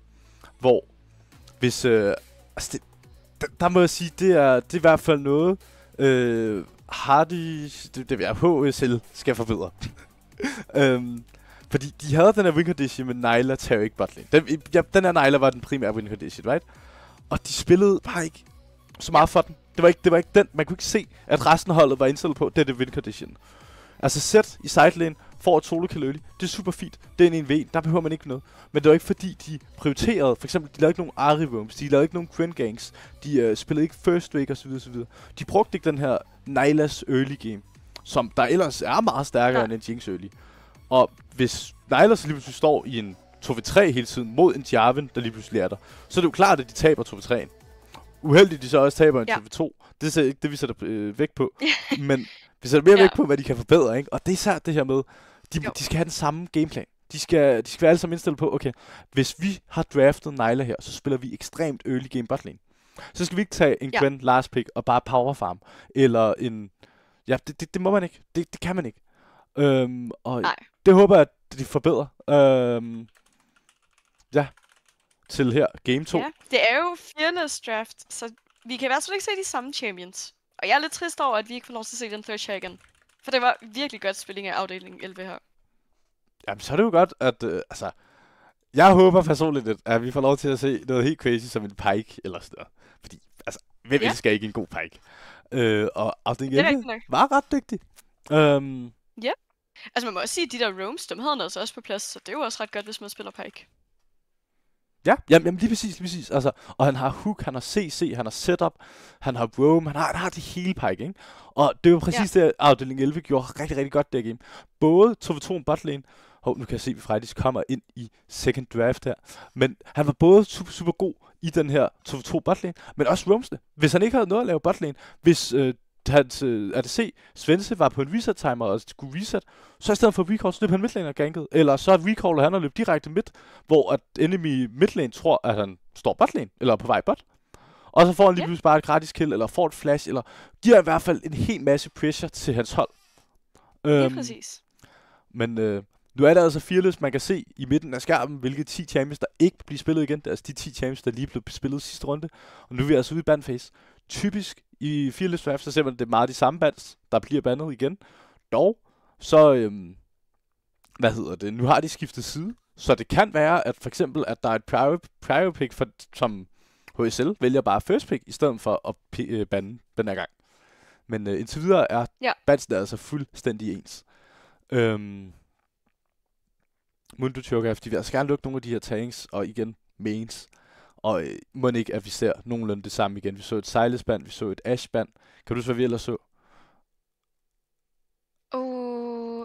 Hvor, hvis, altså der må jeg sige, det er i hvert fald noget, Hardy, det vil jeg, HSL skal forbedre. Fordi de havde den her win condition med Nilah, Taric, botlane. Den her Nilah var den primære win condition, right? Og de spillede bare ikke så meget for den. Det var ikke den. Man kunne ikke se, at resten af holdet var indstillet på, det er win condition. Altså Zed i sidelane får et solo kill early. Det er super fint. Det er en 1v. Der behøver man ikke noget. Men det var ikke fordi, de prioriterede. For eksempel, de lavede ikke nogen Ahri roams. De lavede ikke nogen Quen gangs. De spillede ikke first wake osv. De brugte ikke den her Nilahs early game, som der ellers er meget stærkere end en Jinx early. Og hvis Nilah så lige pludselig står i en 2v3 hele tiden mod en Jarvan, der lige pludselig er der, så er det jo klart, at de taber 2v3'en. Uheldigt, de så også taber en 2v2. Det er ikke det, vi sætter vægt på. Men vi sætter mere vægt på, hvad de kan forbedre, ikke? Og det er især det her med, de skal have den samme gameplan. De skal være alle sammen indstillet på, okay, hvis vi har draftet Nilah her, så spiller vi ekstremt early game botlane. Så skal vi ikke tage en Gwen last pick og bare power farm. Eller en... Ja, det må man ikke. Det kan man ikke. Og det håber jeg, at de forbedrer. Ja. Til her, game 2. Ja, det er jo Fearless draft, så vi kan i hvert fald ikke se de samme champions. Og jeg er lidt trist over, at vi ikke får lov til at se den Thresh her igen. For det var virkelig godt spilling af afdelingen 11 her. Jamen, så er det jo godt, at... altså, jeg håber personligt, at vi får lov til at se noget helt crazy som en Pyke eller sådan noget. Fordi, altså, hvem elsker ikke en god Pyke? Og afdelingen 11 var ret dygtig. Ja. Altså, man må også sige, at de der roams, dem havde han altså også på plads, så det er jo også ret godt, hvis man spiller Pyke. Ja, jamen lige præcis. Altså, og han har hook, han har CC, han har setup, han har roam, han har det hele Pyke, ikke? Og det var præcis det, afdeling 11 gjorde rigtig, rigtig godt det game. Både 2v2 botlane, nu kan jeg se, at vi faktisk kommer ind i second draft her, men han var både super, super god i den her 2v2 botlane, men også roamsene. Hvis han ikke havde noget at lave botlane, hvis hans ADC Svense var på en reset timer og skulle reset, så i stedet for recall, så løb han midlane og ganket. Eller så recaller han og løb direkte mid, hvor at enemy midlane tror, at han står botlane, eller på vej bot. Og så får han lige pludselig bare et gratis kill, eller får et flash, eller giver i hvert fald en helt masse pressure til hans hold. Lige præcis. Men nu er der altså Fearless, man kan se i midten af skærmen, hvilke 10 champions, der ikke bliver spillet igen. Det er altså de 10 champions, der lige blev spillet sidste runde. Og nu er vi altså ude i bandphase. Typisk i Fearless Draft, så ser man, at det er meget de samme bands, der bliver bandet igen. Dog, så, nu har de skiftet side. Så det kan være, at for eksempel, at der er et prior pick, som HSL vælger bare first pick, i stedet for at bande den her gang. Men indtil videre er bandsene altså fuldstændig ens. Mundo Cho'Gath, de vil altså gerne lukke nogle af de her tanks, og igen mains. Og må ikke, at vi ser nogenlunde det samme igen. Vi så et Silas-band, vi så et Ash-band. Kan du huske, hvad vi ellers så?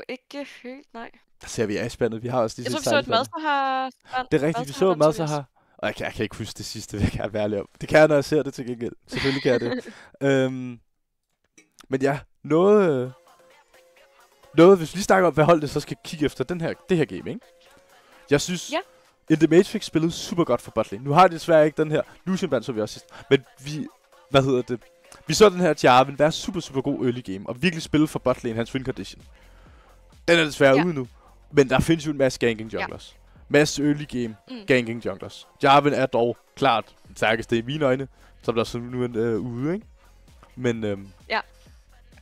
Ikke helt, nej. Der ser vi Ash-bandet. Vi har også lige set Silas-band. Jeg tror, vi så et Madza-har... Det er rigtigt, vi så et Madza-har. Og jeg kan ikke huske det sidste, jeg kan være ærlig om. Det kan jeg, når jeg ser det til gengæld. Selvfølgelig kan jeg det. Men ja, noget, hvis vi lige snakker om, hvad holdet så skal kigge efter det her game, ikke? Jeg synes... Ja. The Matrix spillede super godt for botlane. Nu har de desværre ikke den her Lucian band, så vi også sidst. Men vi så den her Jarvan være super, super god early game, og virkelig spille for botlane, hans win condition. Den er desværre ude nu. Men der findes jo en masse ganking junglers. Masse early game ganking junglers. Jarvan er dog klart den stærkeste i mine øjne, som der så nu er ude, ikke? Men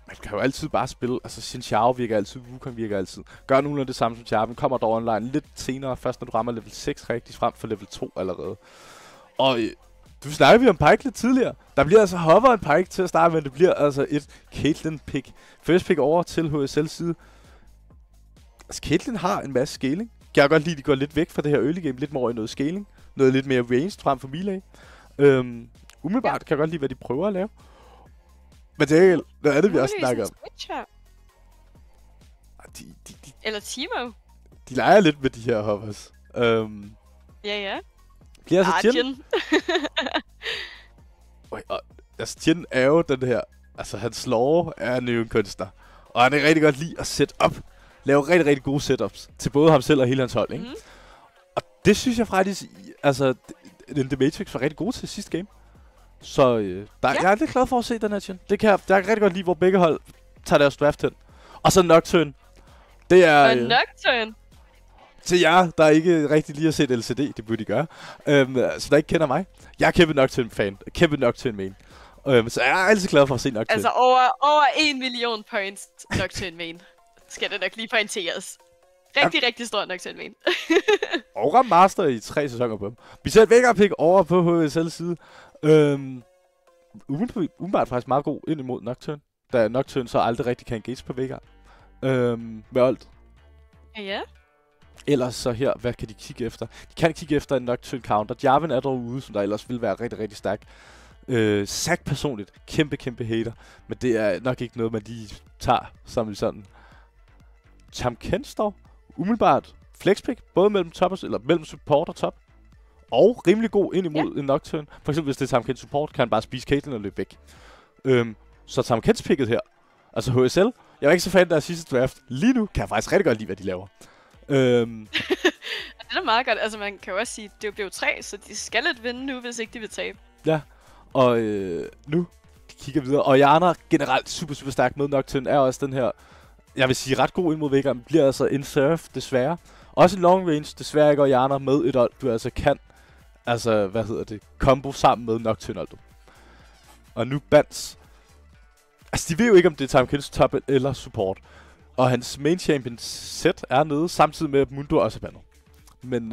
man kan jo altid bare spille, altså Xin Zhao virker altid, Wukong virker altid. Gør nogenlunde det samme som Jarvan, kommer dog online lidt senere, først når du rammer level 6 rigtig frem for level 2 allerede. Og du snakker vi om Pyke lidt tidligere. Der bliver altså hover en Pyke til at starte med, det bliver altså et Caitlyn pick. First pick over til HSL side. Altså Caitlyn har en masse scaling. Jeg kan godt lide, at de går lidt væk fra det her early game, lidt mere i noget scaling. Noget lidt mere ranged frem for melee. Umiddelbart kan jeg godt lide, hvad de prøver at lave. Men det er noget andet, vi også snakker om. Eller Teemo. De leger lidt med de her hoppers. Ja. Bliver altså Jhin. Altså Jhin er jo den her... Altså hans lore er en ny kunstner. Og han er rigtig godt lide at sætte op. Lave rigtig, rigtig gode setups. Til både ham selv og hele hans hold, ikke? Og det synes jeg faktisk... Altså, The Matrix var rigtig god til sidste game. Så jeg er lidt glad for at se den her Jhin. Jeg kan rigtig godt lide, hvor begge hold tager deres draft hen. Og så Nocturne. Det er... Nocturne? Til jer, der ikke rigtig lige har set LCD, det burde de gøre. Så der ikke kender mig. Jeg er kæmpe Nocturne-fan. Kæmpe Nocturne-main. Så jeg er altid glad for at se Nocturne. Altså over 1 million points Nocturne-main. Skal det nok lige pointeres. Rigtig stor Nocturne-main. Og ramt master i 3 sæsoner på dem. Vi ser et Veigar-pick over på HSL's side. Umiddelbart faktisk meget god ind imod Nocturne. Da Nocturne så aldrig rigtig kan engage på Veigar. Med alt. Ja. Ellers så her, hvad kan de kigge efter? De kan kigge efter en Nocturne counter. Jarvan er dog ude, som der ellers vil være rigtig stærk. Zac personligt, kæmpe hater. Men det er nok ikke noget, man lige tager som sådan. Tahm Kench står umiddelbart flexpick, både mellem mellem support og top. Og rimelig god ind imod en Nocturne. For eksempel hvis det er Tahm Kench support, kan han bare spise Caitlyn og løbe væk. Så Tahm Kench picket her. Altså HSL, jeg var ikke så fan af deres sidste draft. Lige nu kan jeg faktisk rigtig godt lide, hvad de laver. Det er meget godt. Altså man kan jo også sige, det blev 3, så de skal lidt vinde nu, hvis ikke de vil tabe. Ja, og nu kigger vi videre. Og Iana generelt super stærk med Nocturne er også den her, jeg vil sige ret god ind mod Veigar, men bliver altså en surf desværre. Også en long range, desværre ikke Iana med et ult, du altså kan, combo sammen med Nocturne ultet. Og nu Bans. Altså de ved jo ikke, om det er Tahm Kench top eller support. Og hans main champion set er nede, samtidig med at Mundo også er bandet. Men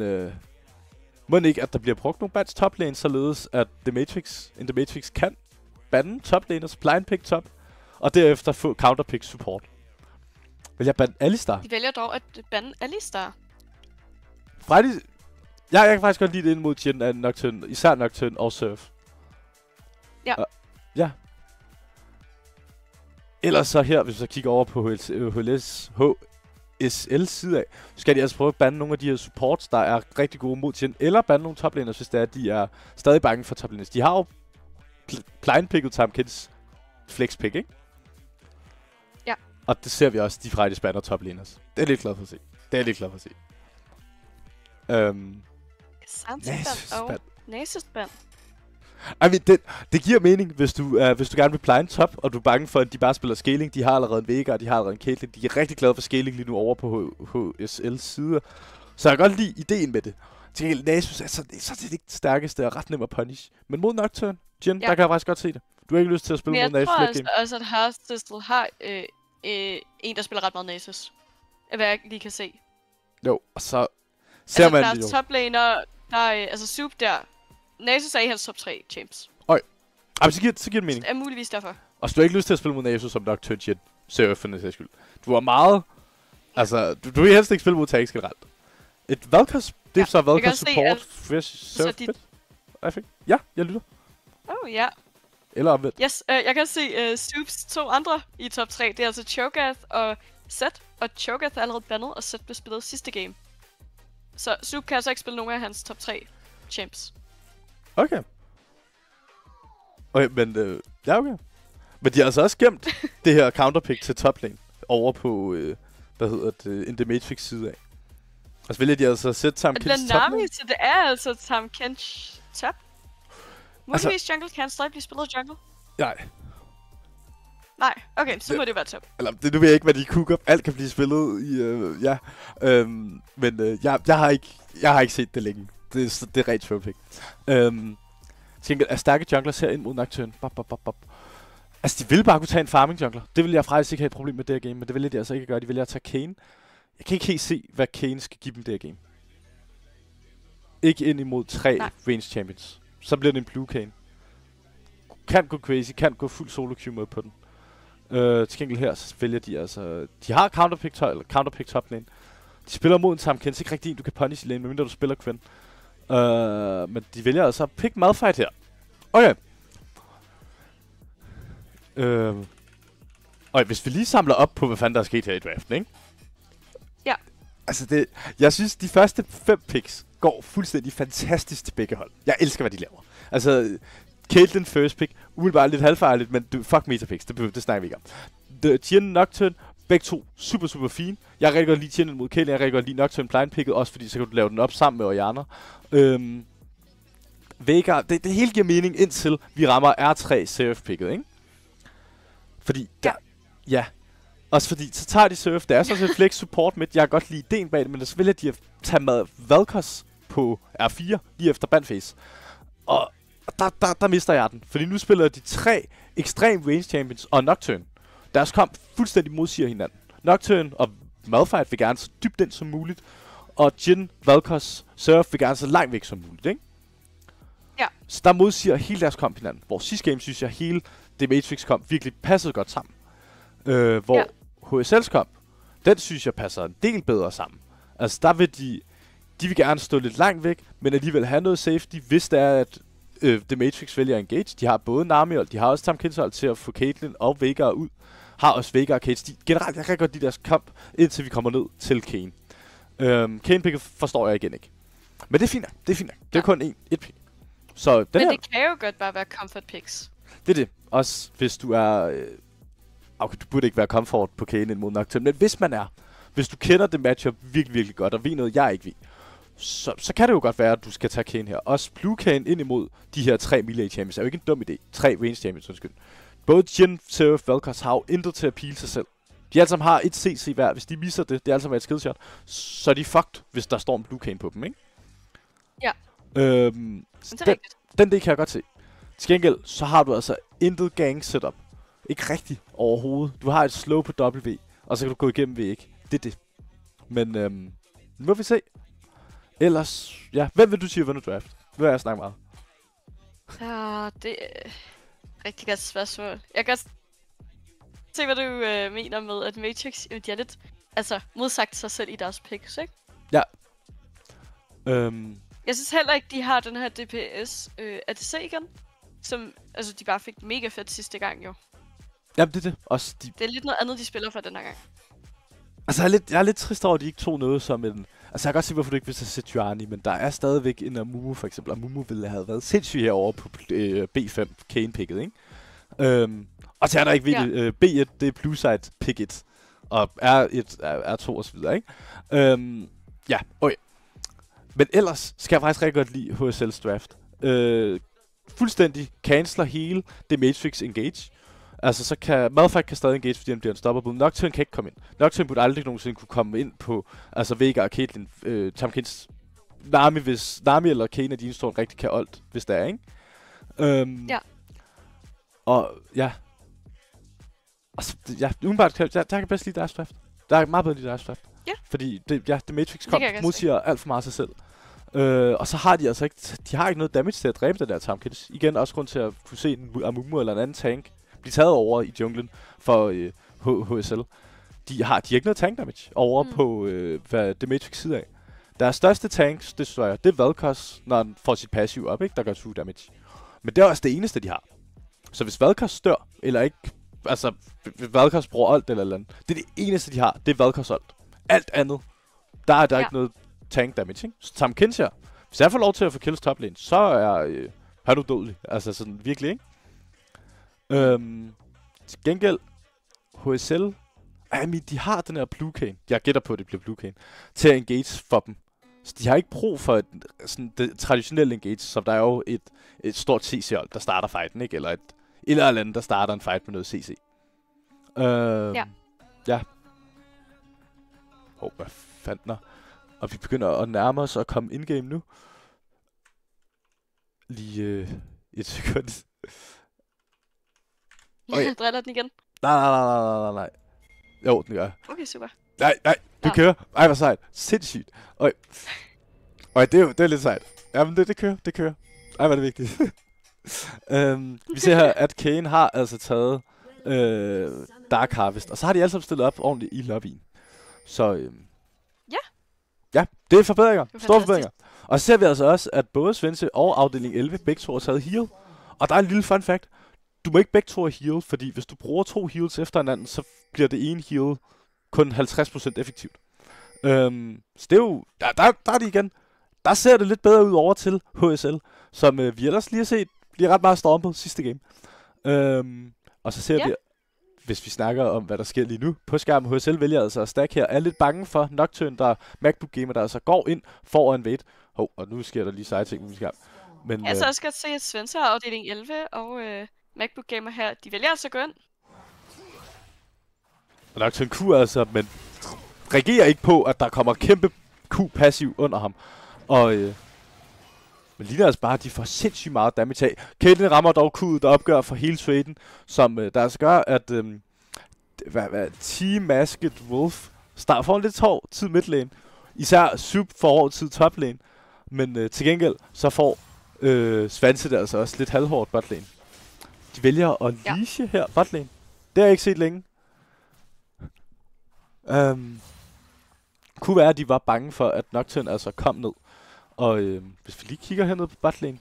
må ikke, at der bliver brugt nogle bans toplane, således at The Matrix kan bande toplaners, blind pick top, og derefter få counterpick support. Vil jeg bande Alistar? De vælger dog at bande Alistar. Jeg kan faktisk godt lide det ind mod Jhin af Nocturne, især Nocturne og Surf. Ja. Ja. Ellers så her, hvis vi så kigger over på HSL side af, skal de altså prøve at bande nogle af de her supports, der er rigtig gode mod Jhin, eller bande nogle toplaners, hvis det er, at de er stadig bange for toplaners. De har jo blind-picket Tahm Kench flex-pick, ikke? Ja. Og det ser vi også, de faktisk bander toplaners. Det er jeg lidt glad for at se. Sandsband og Nasusband. I mean, det giver mening, hvis du gerne vil blind top, og du er bange for, at de bare spiller scaling. De har allerede en Veigar, de har allerede en Caitlyn. De er rigtig glade for scaling lige nu over på HSL's side. Så jeg kan godt lide ideen med det. Til gengæld, Nasus er så det ikke det stærkeste og ret nem at punish. Men mod Nocturne, Jhin, der kan jeg faktisk godt se det. Du har ikke lyst til at spille mod Nasus. Men jeg tror også, at Hearthstone har en, der spiller ret meget Nasus. Hvad jeg lige kan se. Jo, og så ser man det jo. Der er toplaner, altså Soup der. Nasus er i hans top 3 champs. Så giver det mening. Det er muligvis derfor. Og så du har ikke lyst til at spille mod Nasus som Nocturne Jhin. Surferne til skyld. Du har meget... Altså, du vil helst ikke spille mod tanks generelt. Et Valkyrs, det er så Valkyrs support, fresh surf fit, I think. Ja, jeg lytter. Ja. Eller omvendt. Yes, jeg kan se Soups 2 andre i top 3. Det er altså Cho'Gath og Zed. Og Cho'Gath er allerede bandet, og Zed blev spillet sidste game. Så Soup kan altså ikke spille nogen af hans top 3 champs. Okay. Okay, men ja, okay. Men de har altså også gemt det her counterpick til toplane over på, in The Matrix side af. Og så vælger de altså at sætte Tahm Kench toplane. Så det er altså Tahm Kench top? Muligvis altså, jungle kan stadig blive spillet jungle? Nej, okay, så må det være top. Eller, nu ved jeg ikke, hvad de cook up. Alt kan blive spillet i, jeg har ikke set det længe. Det er rent true-pick. Tænker, er stærke junglers her ind mod Nocturne? Altså, de ville bare kunne tage en farming jungler. Det ville jeg faktisk ikke have et problem med det her game, men det ville de altså ikke gøre. De ville at tage Kayn. Jeg kan ikke helt se, hvad Kayn skal give dem det her game. Ikke ind imod 3 range champions. Så bliver det en blue Kayn. Kan gå crazy, kan gå fuld solo queue mode på den. Til gengæld her, så vælger de altså... De har counterpick top lane. De spiller mod en Tahm Kench, ikke rigtig en, du kan punish i lane, medmindre du spiller Quen. Men de vælger altså at pick Malphite her. Okay. Og hvis vi lige samler op på, hvad fanden der er sket her i draften, ikke? Ja. Altså jeg synes, de første 5 picks går fuldstændig fantastisk til begge hold. Jeg elsker, hvad de laver. Altså, Caitlyn first pick, umiddelbart lidt halvfejligt, men fuck metapicks, det snakker vi ikke om. Tien, Nocturne, begge to super, super fine. Jeg kan rigtig godt lide Tien mod Caitlyn, jeg kan rigtig godt lide Nocturne blind picket, også fordi så kan du lave den op sammen med Orianna. Veigar, det hele giver mening, indtil vi rammer R3 Seraph-picket, ikke? Fordi, ja. Også fordi, så tager de Seraph, det er sådan set flex support midt, jeg kan godt lide ideen bag det, men så vælger de at tage med Valkos på R4, lige efter bandface. Og der mister jeg den, fordi nu spiller de 3 Extreme Range Champions og Nocturne. Deres kamp fuldstændig modsiger hinanden. Nocturne og Malphite vil gerne så dybt ind som muligt, og Jhin, Valkos, Seraph vil gerne så langt væk som muligt, ikke? Ja. Så der modsiger hele deres kamp hinanden. Hvor sidste game synes jeg, hele det Matrix kamp virkelig passede godt sammen. Hvor HSL's kamp, den synes jeg passer en del bedre sammen. Altså der vil de vil gerne stå lidt langt væk, men alligevel have noget safety, hvis det er, at The Matrix vælger engage. De har både Nami og de har også Tahm Kench til at få Caitlyn og Veigar ud. Har også Veigar og Cage. Generelt, jeg kan godt lide deres kamp, indtil vi kommer ned til Kayn. Kayn-picket forstår jeg igen ikke. Men det er fint. Det er kun et pick. Så den men her, det kan jo godt bare være comfort picks. det er det. Også hvis du er... okay, du burde ikke være comfort på Kayn mod Nocturne, men hvis man er... Hvis du kender det matchup virkelig, virkelig godt, og ved noget, jeg ikke ved, så kan det jo godt være, at du skal tage Kayn her. Også Blue Kayn ind imod de her 3 melee champions er jo ikke en dum idé. 3 range champions, undskyld. Både Jhin, Seraph, Valkos har jo intet til at pile sig selv. De alle sammen har et CC hver. Hvis de misser det, det er altså med et skillshot, så er de fucked, hvis der står en Blue Kayn på dem, ikke? Ja. Den del kan jeg godt se. Til gengæld, så har du altså intet gang setup. Ikke rigtigt overhovedet. Du har et slow på W, og så kan du gå igennem V, ikke? Det er det. Men nu må vi se. Ellers, ja. Hvem vil du sige vinder draft? Hvad er jeg snakke meget? Ja, det er rigtig godt spørgsmål. Jeg kan godt se, hvad du mener med, at Matrix, de er lidt, altså, modsagt sig selv i deres picks, ikke? Ja. Jeg synes heller ikke, de har den her DPS ADC igen, som, altså, de bare fik mega fedt sidste gang, jo. Jamen, det er det. Også det er lidt noget andet, de spiller for den her gang. Altså, jeg er lidt trist over, at de ikke tog noget som en... Altså, jeg kan godt se, hvorfor du ikke vil se Sejuani, men der er stadigvæk en Amumu, for eksempel. Amumu ville have været sindssyg herovre på B5 Kayn-picket, ikke? Og så er der ikke virkelig... B1, det er blue side pick 1, og R1, R2 og så videre, ikke? Ja, okay. Men ellers skal jeg faktisk rigtig godt lide HSL's draft. Fuldstændig canceler hele det Matrix engage. Altså, så kan... Malphite kan stadig engage, fordi han bliver unstoppable. Nocturne kan ikke komme ind. Nocturne burde aldrig nogensinde kunne komme ind på... Altså, Veigar og Caitlyn, Tahm Kench... Nami, hvis... Nami eller Kayn af dine står rigtig kan ult, hvis der er, ikke? Ja. Og, ja... Altså, ja, umiddelbart kan jeg kan bedst lide deres draft. Der er meget bedre lide deres draft. Ja. Fordi, det Matrix kom modsiger alt for meget sig selv. Og så har de altså ikke... De har ikke noget damage til at dræbe den der Tahm Kench. Igen, også grund til at kunne se en Amumu eller en anden tank blive taget over i junglen for HSL. De har ikke noget tank damage over på hvad det Matrix side af. Deres største tanks, det er Valkos, når han får sit passiv op, ikke? Der gør 2 damage. Men det er også det eneste, de har. Så hvis Valkos dør, eller ikke... Altså, Valkos bruger ult eller andet. Det er det eneste, de har. Det er Valkos ult. Alt andet, der er ikke noget tank damage, ikke? Så Tahm Kench her. Hvis jeg får lov til at få kills top lane, så er han udødelig. Altså sådan virkelig, ikke? Til gengæld, HSL, de har den her Blue Kayn. Jeg gætter på, at det bliver Blue Kayn. Til at engage for dem. Så de har ikke brug for sådan det traditionelle engage, som der er jo et stort CC-hold, der starter fighten, ikke? Eller et eller andet, der starter en fight med noget CC. Ja. Hvad fanden der? Og vi begynder at nærme os og komme in-game nu. Lige et sekund. Okay. Driller den igen? Nej. Jo, den gør. Okay, super. Nej, det kører. Ej, hvor sejt. Sindssygt. Det er lidt sejt. Jamen, det kører. Ej, hvor er det vigtigt. Vi ser her, at Kayn har altså taget Dark Harvest, og så har de alle sammen stillet op ordentligt i lobbyen. Så, ja, det er forbedringer. Store forbedringer. Og så ser vi altså også, at både Svense og afdeling 11 begge to har taget heal. Og der er en lille fun fact. Du må ikke begge to have heal, fordi hvis du bruger 2 heals efter hinanden, så bliver det ene heal kun 50% effektivt. Så det er jo... Der er det igen. Der ser det lidt bedre ud over til HSL, som vi ellers lige har set bliver ret meget stompet sidste game. Og så ser vi, hvis vi snakker om, hvad der sker lige nu på skærmen, HSL vælger altså at stack her. Er lidt bange for Nocturne, der MacBook Gamer, der altså går ind for en wait. Og nu sker der lige seje ting på min skærm. Men, jeg så også godt se, at Svense har afdeling 11 og MacBook Gamer her. De vælger altså at gå ind. Og Nocturne Q altså, men reagerer ikke på, at der kommer kæmpe Q-passiv under ham. Og men ligner altså bare, at de får sindssygt meget damage af. Caitlyn rammer dog Q'et, der opgør for hele traden, som der altså gør, at Team Masked Wolf får en lidt hård tid midlane. Især Sup får hård tid toplane. Men til gengæld, så får Svanse der altså også lidt halvhårdt botlane. De vælger at leashe her botlane. Det har jeg ikke set længe. Kunne være, at de var bange for, at Nocturne altså kom ned. Og hvis vi lige kigger hernede på botlane,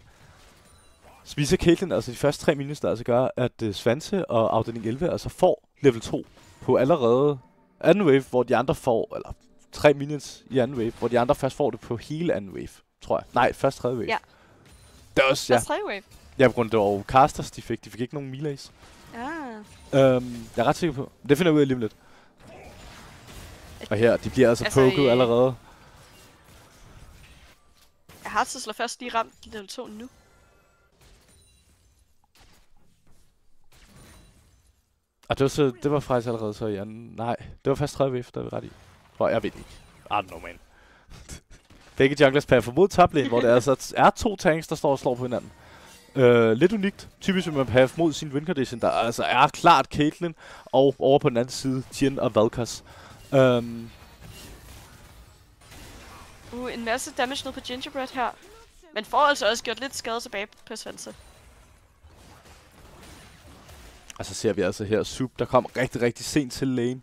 så viser Caitlyn altså de første 3 minions, der altså gør, at Svanse og afdeling 11 altså får level 2 på allerede anden wave, hvor de andre får, eller 3 minions i anden wave, hvor de andre først får det på hele anden wave, tror jeg. Nej, først tredje wave. Ja. Det er også, først tredje wave? Ja, på grund af det var casters, de fik ikke nogen melees. Jeg er ret sikker på. Det finder jeg ud af lige om lidt. Og her, de bliver altså poket allerede. Jeg har så slået først lige ramt level 2 nu. Og det var faktisk allerede så i anden... Nej, det var først 30 wave, der er vi ret i. Tror jeg ved ikke. I don't know, man. Begge junglers pager for mod toplane, hvor det altså er 2 tanks, der står og slår på hinanden. Lidt unikt. Typisk vil man pager mod sin win condition, der altså er klart Caitlyn, og over på den anden side, Jhin og Valkos. En masse damage ned på Gingerbread her. Men får altså også gjort lidt skade tilbage på Svanse. Og så ser vi altså her Sup, der kom rigtig, rigtig sent til lane.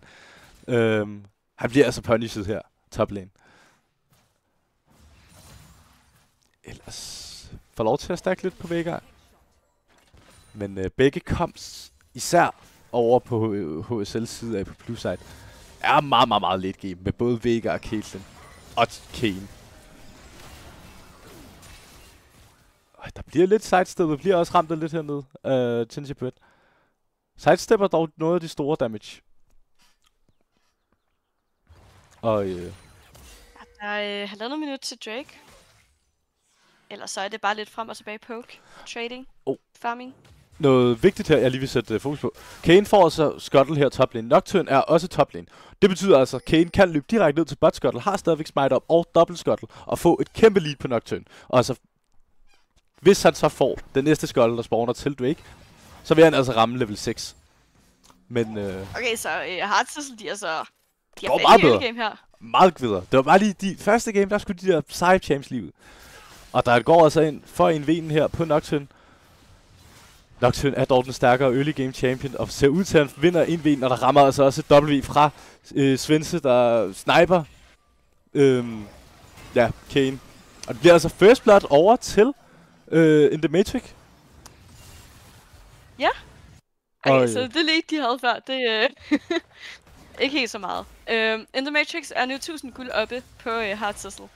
Han bliver altså punished her, top lane. Ellers får lov til at stakke lidt på Veigar. Men begge kom især over på HSL's side af på blue side. Er meget, meget, meget late game med både Veigar og Caitlyn. Og Kayn. Der bliver lidt sidestep, bliver også ramt lidt hernede. Gingerbread. Sidestep er dog noget af de store damage. Og der er 1,5 minut til Drake. Ellers så er det bare lidt frem og tilbage poke. Trading. Farming. Noget vigtigt her, jeg lige vil sætte fokus på. Kayn får altså Scuttle her toplane. Nocturne er også toplane. Det betyder altså, at Kayn kan løbe direkte ned til bot Scuttle, har stadigvæk smite up og double Scuttle, og få et kæmpe lead på Nocturne. Og altså, hvis han så får den næste Scuttle, der spawner til Drake, så vil han altså ramme level 6. Men okay, så Heartsizzle, de har meget bedre. Game her. Meget videre. Det var bare lige de første game, der skulle de der seje champs lige ud. Og der går altså ind for en venen her på Nocturne. Nocturne er dog den stærkere early game champion, og ser ud til, at han vinder en ven, og der rammer altså også et W fra Svense, der sniper Kayn. Og det bliver altså first blood over til In The Matrix. Ja. Okay, så det lead, de havde før, det ikke helt så meget. In The Matrix er nu 1000 guld oppe på Heartsizzle.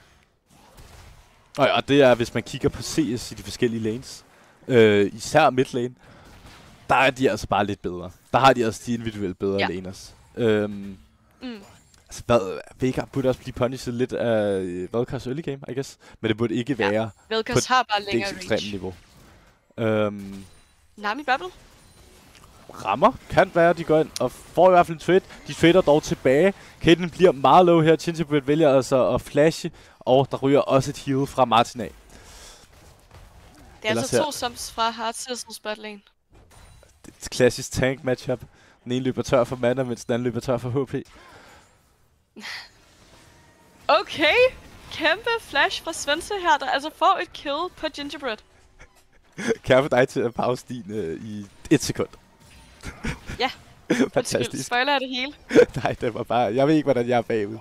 Og det er, hvis man kigger på CS i de forskellige lanes. Især midlane, der er de altså bare lidt bedre. Der har de altså de individuelt bedre laners. Altså, Veigar burde også blive punished lidt af Valkos early game, I guess. Men det burde ikke være Valkos har bare længere reach. Niveau. Nami Bubble? Rammer kan være, de går ind og får i hvert fald en trade. De trader dog tilbage. Caitlyn bliver meget low her. Gingerbread vælger altså at flashe, og der ryger også et heal fra Martin af. Det er altså 2 sums fra Heartsizzle's botlane. Det er et klassisk tank matchup. Den ene løber tør for mana, mens den anden løber tør for HP. Okay, kæmpe flash fra Svense her, der altså får et kill på Gingerbread. Kan jeg få dig til at pause din i 1 sekund? Ja. Fantastisk. Spoiler er det hele. Nej, det var bare... Jeg ved ikke, hvordan jeg er bagud.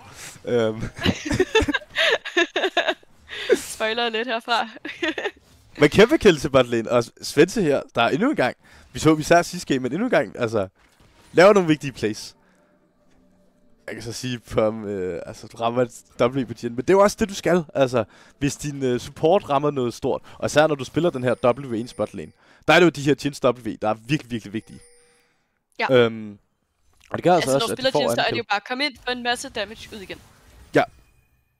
spoiler lidt herfra. Men kæmpe kill til botlane, og Svense her, der er endnu en gang. Vi så især sidste game, men endnu en gang, altså, laver nogle vigtige plays. Jeg kan så sige på ham, altså, du rammer et W på Jhin, men det er jo også det, du skal, altså, hvis din support rammer noget stort, og især når du spiller den her W1 botlane, der er det jo de her Jhin's W, der er virkelig, virkelig vigtige. Ja. Og det gør altså også, når du spiller Jhin, så er det jo bare at komme ind for en masse damage ud igen. Ja.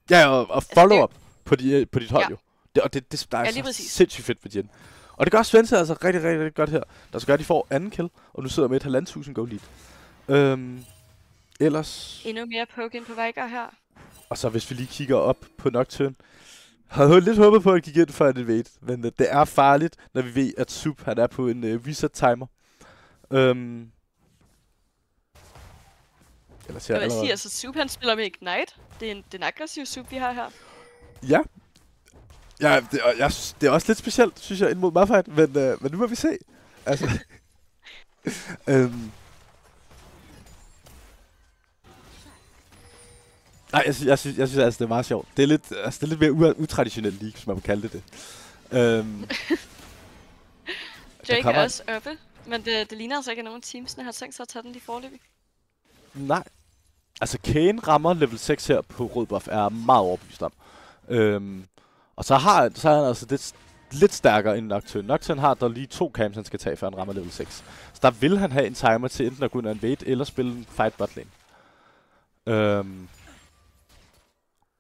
Ja, og follow-up på dit hold jo. Og det der er så sindssygt fedt for Jhin. Og det gør Svense altså rigtig, rigtig, rigtig godt her. Der skal gøre, at de får anden kill, og nu sidder med 1.500 gold lead. Ellers... Endnu mere poke ind på Veigar her. Og så hvis vi lige kigger op på Nocturne. Havde lidt håbet på at kigge ind for et evade, men det er farligt, når vi ved, at Sup han er på en reset timer. Ellers jeg vil sige, altså Sup han spiller med Ignite. Det er en aggressiv Sup, vi har her. Ja. Ja, det er også lidt specielt, synes jeg, ind mod Malphite, men nu må vi se. Altså... Nej, jeg synes altså, det er meget sjovt. Det er lidt mere utraditionelt league, hvis man må kalde det. Drake er også oppe, men det ligner altså ikke, at nogen teamsene har tænkt sig at tage den lige forløbig. Nej. Altså, Kayn rammer level 6 her på rød buff, er meget overbevist om. Og så er han altså lidt stærkere end Nocturne. Nocturne har der lige 2 camps, han skal tage, før han rammer level 6. Så der vil han have en timer til enten at gå ind og invade, eller spille en fight botlane.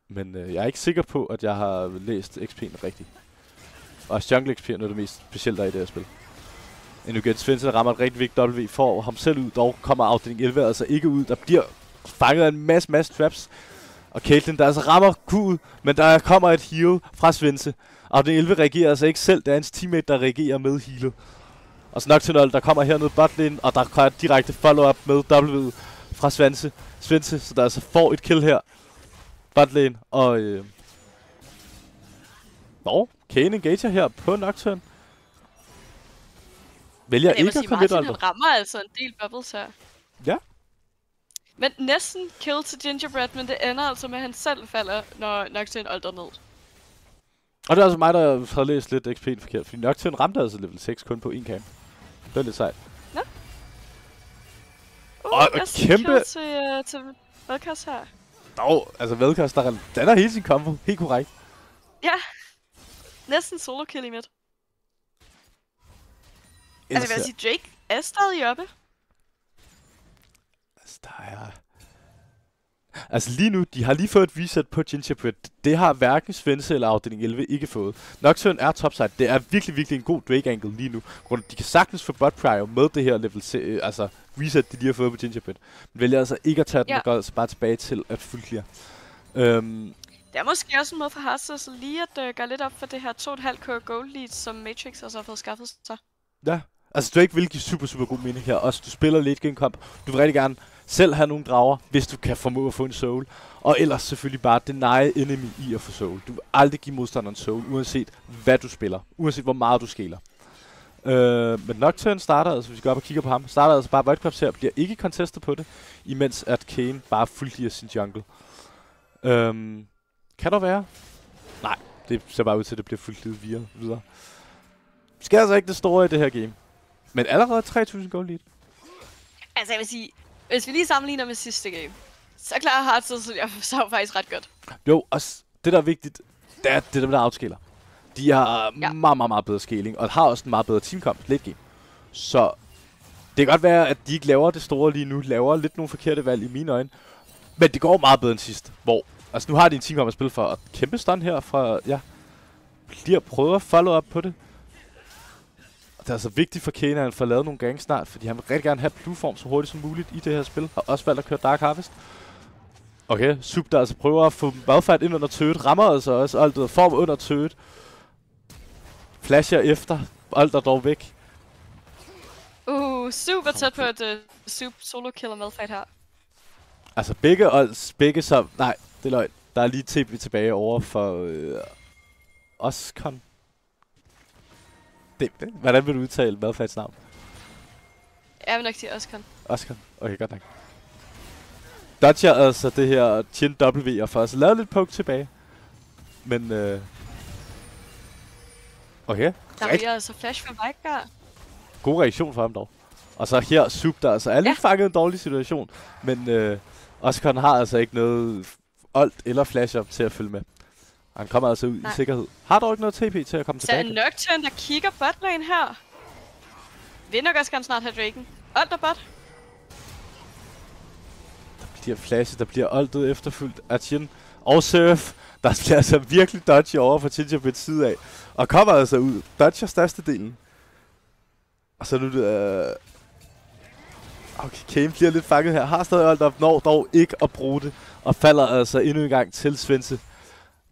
Men jeg er ikke sikker på, at jeg har læst XP'en rigtigt. Og jungle XP'en er det mest specielt der i det her spil. En igen Svensson rammer et rigtig vigtigt W, får ham selv ud, dog kommer afdeling 11 altså ikke ud. Der bliver fanget af en masse traps. Og Caitlyn, der altså rammer Q ud, men der kommer et heal fra Svense. Afdeling 11 reagerer altså ikke selv, det er hans teammate, der reagerer med healet. Og så Nocturnal, der kommer hernede botlane, og der kommer direkte follow-up med W fra Svense, så der altså får et kill her. Botlane, og Kayn engager her på Nocturne. Vælger ikke at komme lidt Martin, han rammer altså en del bubbles her. Ja. Men næsten kill til Gingerbread, men det ender altså med, at han selv falder, når Nocturne older ned. Og det er altså mig, der har læst lidt XP'en forkert, fordi Nocturne ramte altså level 6 kun på 1 camp. Det er lidt sejt. Nå. Og kæmpe... til Vel'Koz her. Altså Vel'Koz, der er hele sin combo. Helt korrekt. Ja. Næsten solo kill i midt. Altså vil jeg sige, Drake er stadig oppe. Altså der er... Altså lige nu, de har lige fået et reset på Gingerbread. Det har hverken Svense eller afdeling 11 ikke fået. Nocturne er topside. Det er virkelig en god Drake angle lige nu. De kan sagtens få bot prior med det her level altså reset, de lige har fået på Gingerbread. Men vælger altså ikke at tage den, og går altså bare tilbage til at full clear. Det er måske også en måde for Hearthstone så lige at gøre lidt op for det her 2,5k gold lead, som Matrix også har fået skaffet sig. Ja, altså Drake vil give super god mening her. Også du spiller late game comp. Du vil rigtig gerne selv have nogle drager, hvis du kan formå at få en soul. Og ellers selvfølgelig bare deny enemy i at få soul. Du vil aldrig give modstanderen soul, uanset hvad du spiller. Uanset hvor meget du scaler. Men Nocturne starter, altså hvis vi går op og kigger på ham, starter altså bare Void Clubs her, bliver ikke contestet på det, imens at Kayn bare fuldtiger sin jungle. Kan der være? Nej, det ser bare ud til, at det bliver fuldtiget videre. Sker altså ikke det store i det her game. Men allerede 3.000 gold lead. Altså jeg vil sige, hvis vi lige sammenligner med sidste game, så klarer Hearthstone så faktisk ret godt. Jo, og det der er vigtigt, det er dem, der outscaler. De har meget bedre scaling, og har også en meget bedre teamkamp late game. Så det kan godt være, at de ikke laver det store lige nu, laver lidt nogle forkerte valg i mine øjne. Men det går meget bedre end sidst, hvor... Altså nu har de en teamkamp at spille for, og kæmpe stun her fra... Ja, bliver prøvet at follow up på det. Og det er altså vigtigt for Kayn, at han får lavet nogle gange snart, fordi han vil rigtig gerne have blueform så hurtigt som muligt i det her spil. Har også valgt at køre Dark Harvest. Okay, Sup der altså prøver at få Malphite ind under turret, rammer altså også Altet, form under turret. Flasher efter, Alter dog væk. Super tæt på et Sup solo killer Malphite her. Altså begge så... Nej, det er løgn. Der er lige TP tilbage over for Oscon. Hvordan vil du udtale Malphites navn? Jeg vil nok sige Oscon. Oscon. Okay, godt nok. Dodger altså det her Jhin W og får altså lavet lidt poke tilbage. Men Okay. Der bliver altså flash fra Veigar. God reaktion for ham dog. Og så her Sup, der altså er lidt fanget en dårlig situation. Men Oscar har altså ikke noget olt eller flash up til at følge med. Han kommer altså ud i sikkerhed. Har dog ikke noget TP til at komme tilbage. Så er Nocturne, der kigger botlane her. Vil nok også gerne snart have Draken. Olt og bot. Der bliver flashet, der bliver oltet efterfulgt af Chin og Surf. Der bliver altså virkelig dodgy over for Gingerbread side af. Og kommer altså ud. Dodger størstedelen. Og så nu det okay, Kane bliver lidt fanget her. Har stadig olt op, når dog ikke at bruge det. Og falder altså endnu en gang til Svense.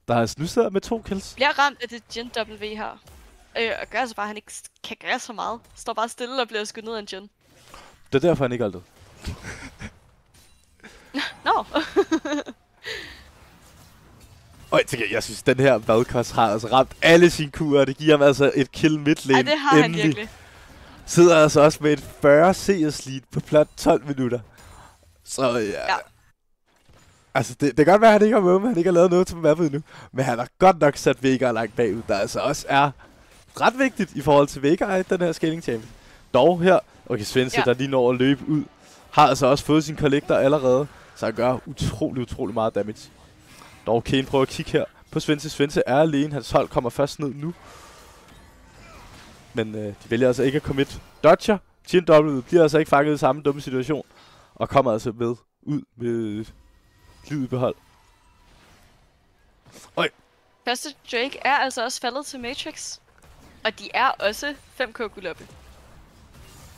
Der altså nu sidder med 2 kills. Bliver ramt af det Jhin W her. Og gør altså bare, at han ikke kan gøre så meget. Står bare stille og bliver skudt ned af en Jhin. Det er derfor, han ikke altid. Nå. Jeg synes, den her Valkos har altså ramt alle sine kurer. Det giver ham altså et kill midlane. Ja, det har han virkelig. Sidder altså også med et 40 CS lead på plat 12 minutter. Så ja. Altså, det kan godt være, at han ikke har han ikke har lavet noget til mappet endnu. Men han har godt nok sat Veigar langt bagud, der altså også er ret vigtigt i forhold til Veigar i den her scaling champion. Dog her, okay, Svense, der lige når at løbe ud, har altså også fået sin kollektor allerede, så han gør utrolig meget damage. Dog Kane prøver at kigge her på Svense. Svense er alene, hans hold kommer først ned nu. Men de vælger altså ikke at commit. Dodger, Jhin W bliver altså ikke fanget i samme dumme situation, og kommer altså med ud med livet i behold. Første Drake er altså også faldet til Matrix. Og de er også 5k guld oppe.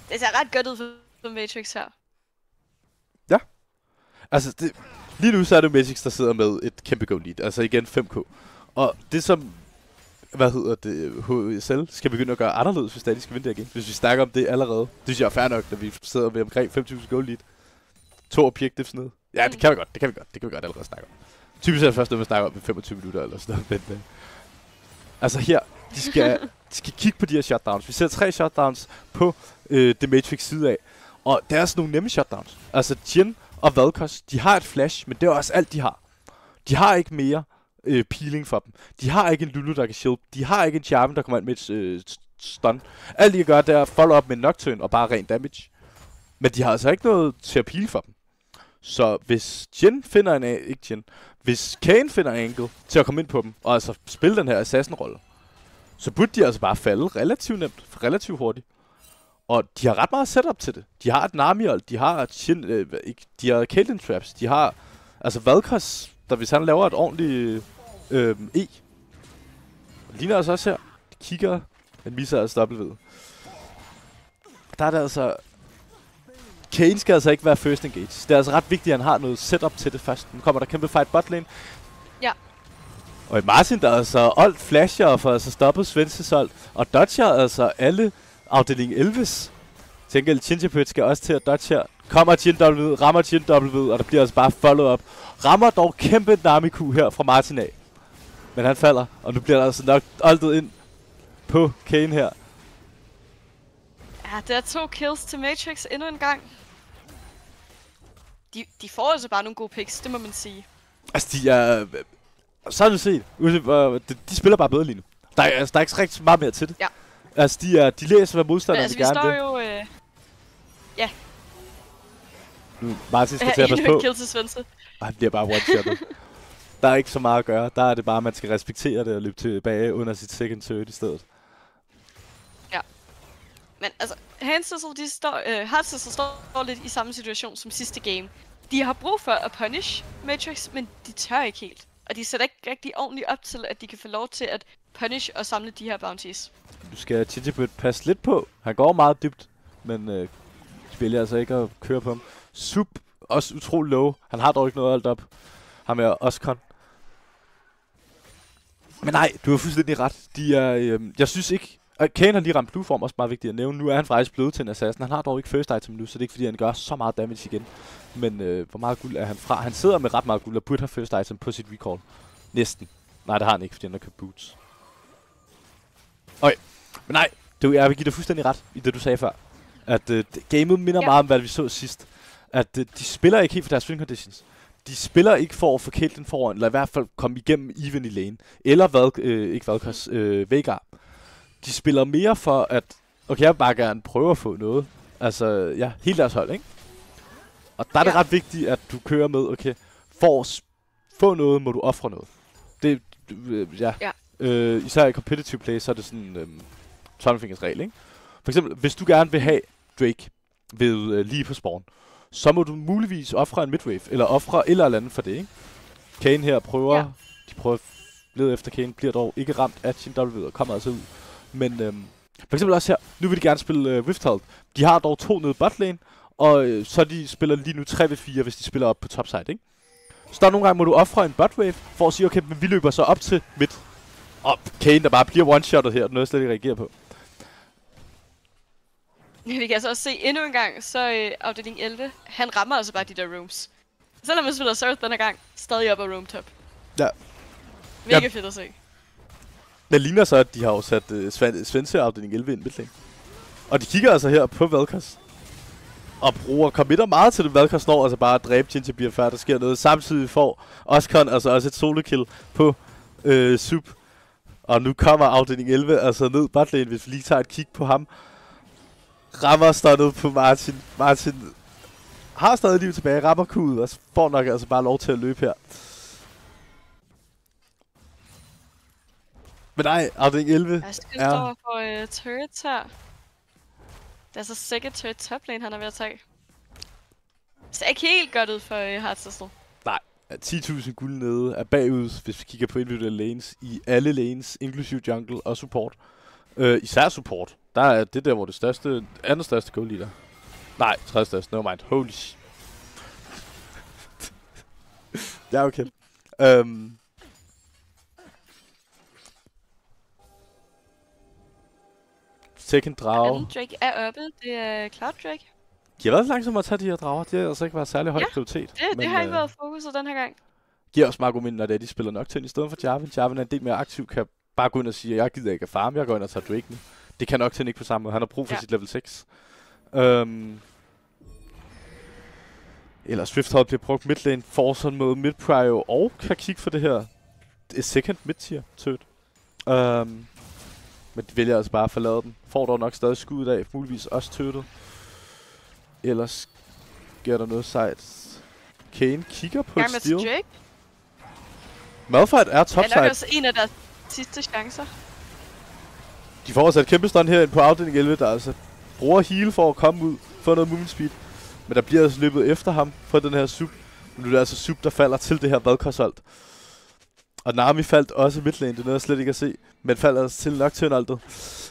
Det ser ret godt ud for Matrix her. Ja. Altså, lige nu så er det Matrix, der sidder med et kæmpe go lead. Altså igen 5k. Og det som, HSL skal begynde at gøre anderledes, hvis de skal vinde det igen. Hvis vi snakker om det allerede. Det synes jeg er fair nok, når vi sidder med omkring 5.000 go lead. 2 objectives ned. Ja, det kan vi godt. Det kan vi godt allerede snakke om. Typisk er det først, når vi snakker om 25 minutter eller sådan noget. Men, altså her, de skal kigge på de her shutdowns. Vi ser 3 shutdowns på The Matrix side af. Og der er sådan nogle nemme shutdowns. Altså Jhin og Valkos, de har et flash, men det er også alt, de har. De har ikke mere peeling for dem. De har ikke en Lulu, der kan shield. De har ikke en Charmin, der kommer ind med et stun. Alt de kan gøre, det er at follow up med en Nocturne og bare ren damage. Men de har altså ikke noget til at peel for dem. Så hvis Jhin finder hvis Kane finder en angle til at komme ind på dem, og altså spille den her assassin-rolle, så burde de altså bare falde relativt nemt, relativt hurtigt. Og de har ret meget setup til det. De har et Nami-hold, de har de har Caitlyn traps, de har altså Valkos, der hvis han laver et ordentligt E. Ligner altså også her. De kigger, han misser altså dobbelt. Der er det altså Kane skal altså ikke være first engage. Det er altså ret vigtigt, at han har noget setup til det først. Nu kommer der kæmpe fight botlane. Ja. Og i Martin, der er altså olt flasher og får altså stoppet Svenses hold. Og dodger altså alle afdeling 11's. Tænker, Gingerbread skal også til at dodge her. Kommer Jhin W, rammer Jhin W, og der bliver altså bare follow-up. Rammer dog kæmpe Nami-Q her fra Martin af. Men han falder, og nu bliver der altså nok oltet ind på Kane her. Ja, det er 2 kills til Matrix endnu en gang. De får altså bare nogle gode picks, det må man sige. Altså, de er... Så har du set. De spiller bare bedre lige nu. Der er ikke rigtig meget mere til det. Ja. Altså, de læser, hvad modstanderne altså, gerne vil. vi står jo... Ja. Martin skal til at passe på. Kill til Svense. Han bliver bare one-shottet. Der er ikke så meget at gøre. Der er det bare, at man skal respektere det og løbe tilbage under sit second turret i stedet. Ja. Men altså, Heartsizzle står lidt i samme situation som sidste game. De har brug for at punish Matrix, men de tør ikke helt. Og de sætter ikke rigtig ordentligt op til, at de kan få lov til at punish og samle de her bounties. Du skal Gingerbread passe lidt på. Han går meget dybt, men de vælger altså ikke at køre på ham. Sup, også utrolig low. Han har dog ikke noget alt op. Ham er Oscar. Men nej, du har fuldstændig ret. De er, jeg synes ikke... Kane har lige ramt blue form, også meget vigtigt at nævne. Nu er han faktisk blevet til en assassin. Han har dog ikke first item nu, så det er ikke fordi, han gør så meget damage igen. Men hvor meget guld er han fra? Han sidder med ret meget guld og burde have first item på sit recall. Næsten. Nej, det har han ikke, fordi han har købt boots. Okay. Men nej, jeg vil give dig fuldstændig ret i det, du sagde før. At gamet minder meget om, hvad vi så sidst. At de spiller ikke helt for deres win conditions. De spiller ikke for at få Caitlyn foran, eller i hvert fald komme igennem even i lane. Eller ikke Valkos, Veigar. de spiller mere for, at okay, jeg vil bare gerne prøve at få noget. Altså, ja, hele deres hold, ikke? Og der er det ret vigtigt, at du kører med, okay, for at få noget, må du ofre noget. Det, især i competitive play, så er det sådan tommelfingers regel, ikke? For eksempel, hvis du gerne vil have Drake ved lige på spawn, så må du muligvis ofre en midwave, eller ofre et eller andet for det, ikke? Kayn her prøver, de prøver at lede efter Kayn, bliver dog ikke ramt af sin W og kommer altså ud. Men for eksempel også her, nu vil de gerne spille Rifthold. De har dog 2 nede bot lane, og så de spiller lige nu 3v4, hvis de spiller op på topside, ikke? Så der nogle gange må du ofre en botwave, for at sige, okay, men vi løber så op til mid. Og Kayn, der bare bliver one-shottet her, noget jeg slet ikke reagerer på. Vi kan altså også se endnu en gang, så afdeling 11, han rammer altså bare de der rooms. Selvom man spiller Surf den her gang, stadig op af room top. Ja. Mega fedt at se. Det ligner så, at de har jo sat Svense afdeling 11 ind midtlane. Og de kigger altså her på Valkos. Og bruger committer meget til det. Valkos når altså bare at dræbe Gingerbeer, før der sker noget. Samtidig får Oscon altså også et solo kill på Sup. Og nu kommer afdeling 11 altså ned botlane, hvis vi lige tager et kig på ham. Rammer stunnet på Martin. Martin har stadig liv tilbage, rammer Q'et, og får nok altså bare lov til at løbe her. Men nej, afdeling 11 jeg skal stå for turrets her. Det er altså second turret top lane, han er ved at tage. Det ser ikke helt godt ud for Hearthstone. Nej, 10.000 guld nede er bagud, hvis vi kigger på individuelle lanes i alle lanes, inklusive jungle og support. Især support. Der er det der, hvor det største, andet største goal leader. Nej, tredje største, never mind. Holy shit. Ja, okay. Second drage. Anden Drake er oppe, det er Cloud Drake. De har været langsomt at tage de her drager. Det har altså ikke været særlig høj prioritet. Det har ikke været fokuset den her gang. Giver også meget god mening, når de spiller Nocturne i stedet for Jarvan. Jarvan er en del mere aktiv, kan bare gå ind og sige, at jeg gider ikke at farme, jeg går ind og tager Drake nu. Det kan Nocturne ikke på samme måde. Han har brug for sit level 6. Eller Swifthold bliver brugt midlane, får sådan noget mid-prio, og kan kigge for det her second mid-tier turret. Men de vælger altså bare at forlade den. Får dog nok stadig skud af, muligvis også turret. Ellers sker der noget sejt. Kayn kigger på et steal. Malphite er topside. Det er også en af deres sidste chancer. De får også et kæmpe stun her på afdeling 11, der altså bruger heal for at komme ud, få noget movement speed. Men der bliver altså løbet efter ham på den her Sup. Nu er det altså Sup, der falder til det her Valkos-hold. Og Nami faldt også midlane, det er noget jeg slet ikke at se. Men falder altså til Nocturne-holdet.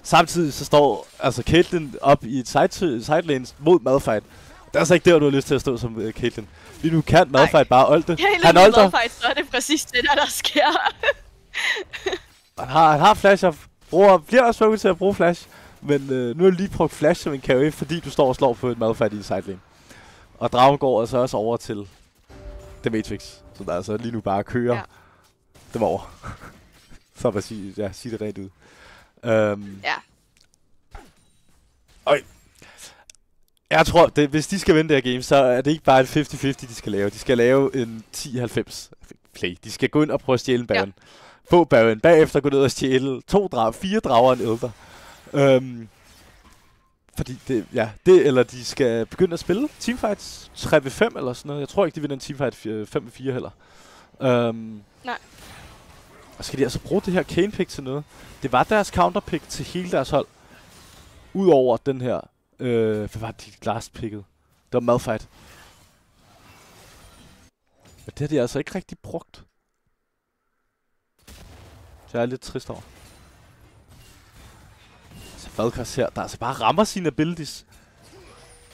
Samtidig så står altså Caitlyn op i et sidelane mod Malphite. Det er altså ikke der, du har lyst til at stå som Caitlyn. Lige nu kan Malphite bare ulti. Han ulter. Malphite, så er det præcis det der sker. Han har flash og bliver også tvunget til at bruge flash. Men nu har du lige brugt flash som en carry, fordi du står og slår på et Malphite i sidelane. Og dragen går altså også over til The Matrix, som der altså lige nu bare kører dem over. Så bare sige det rent ud. Jeg tror, hvis de skal vinde det her game, så er det ikke bare en 50-50, de skal lave. De skal lave en 10-90 play. De skal gå ind og prøve at stjæle en Baron. Få Baron. Bagefter gå ned og stjæle 4 drager og en Elder. Fordi det, eller de skal begynde at spille teamfights 3v5 eller sådan noget. Jeg tror ikke, de vinder en teamfight 5v4 heller. Nej. Og skal de altså bruge det her Kayn pick til noget? Det var deres counterpick til hele deres hold. Udover den her, hvad var det last picket? Det var Malphite. Men det har de altså ikke rigtig brugt. Så jeg er lidt trist over. Så Valkos her, der altså bare rammer sine abilities.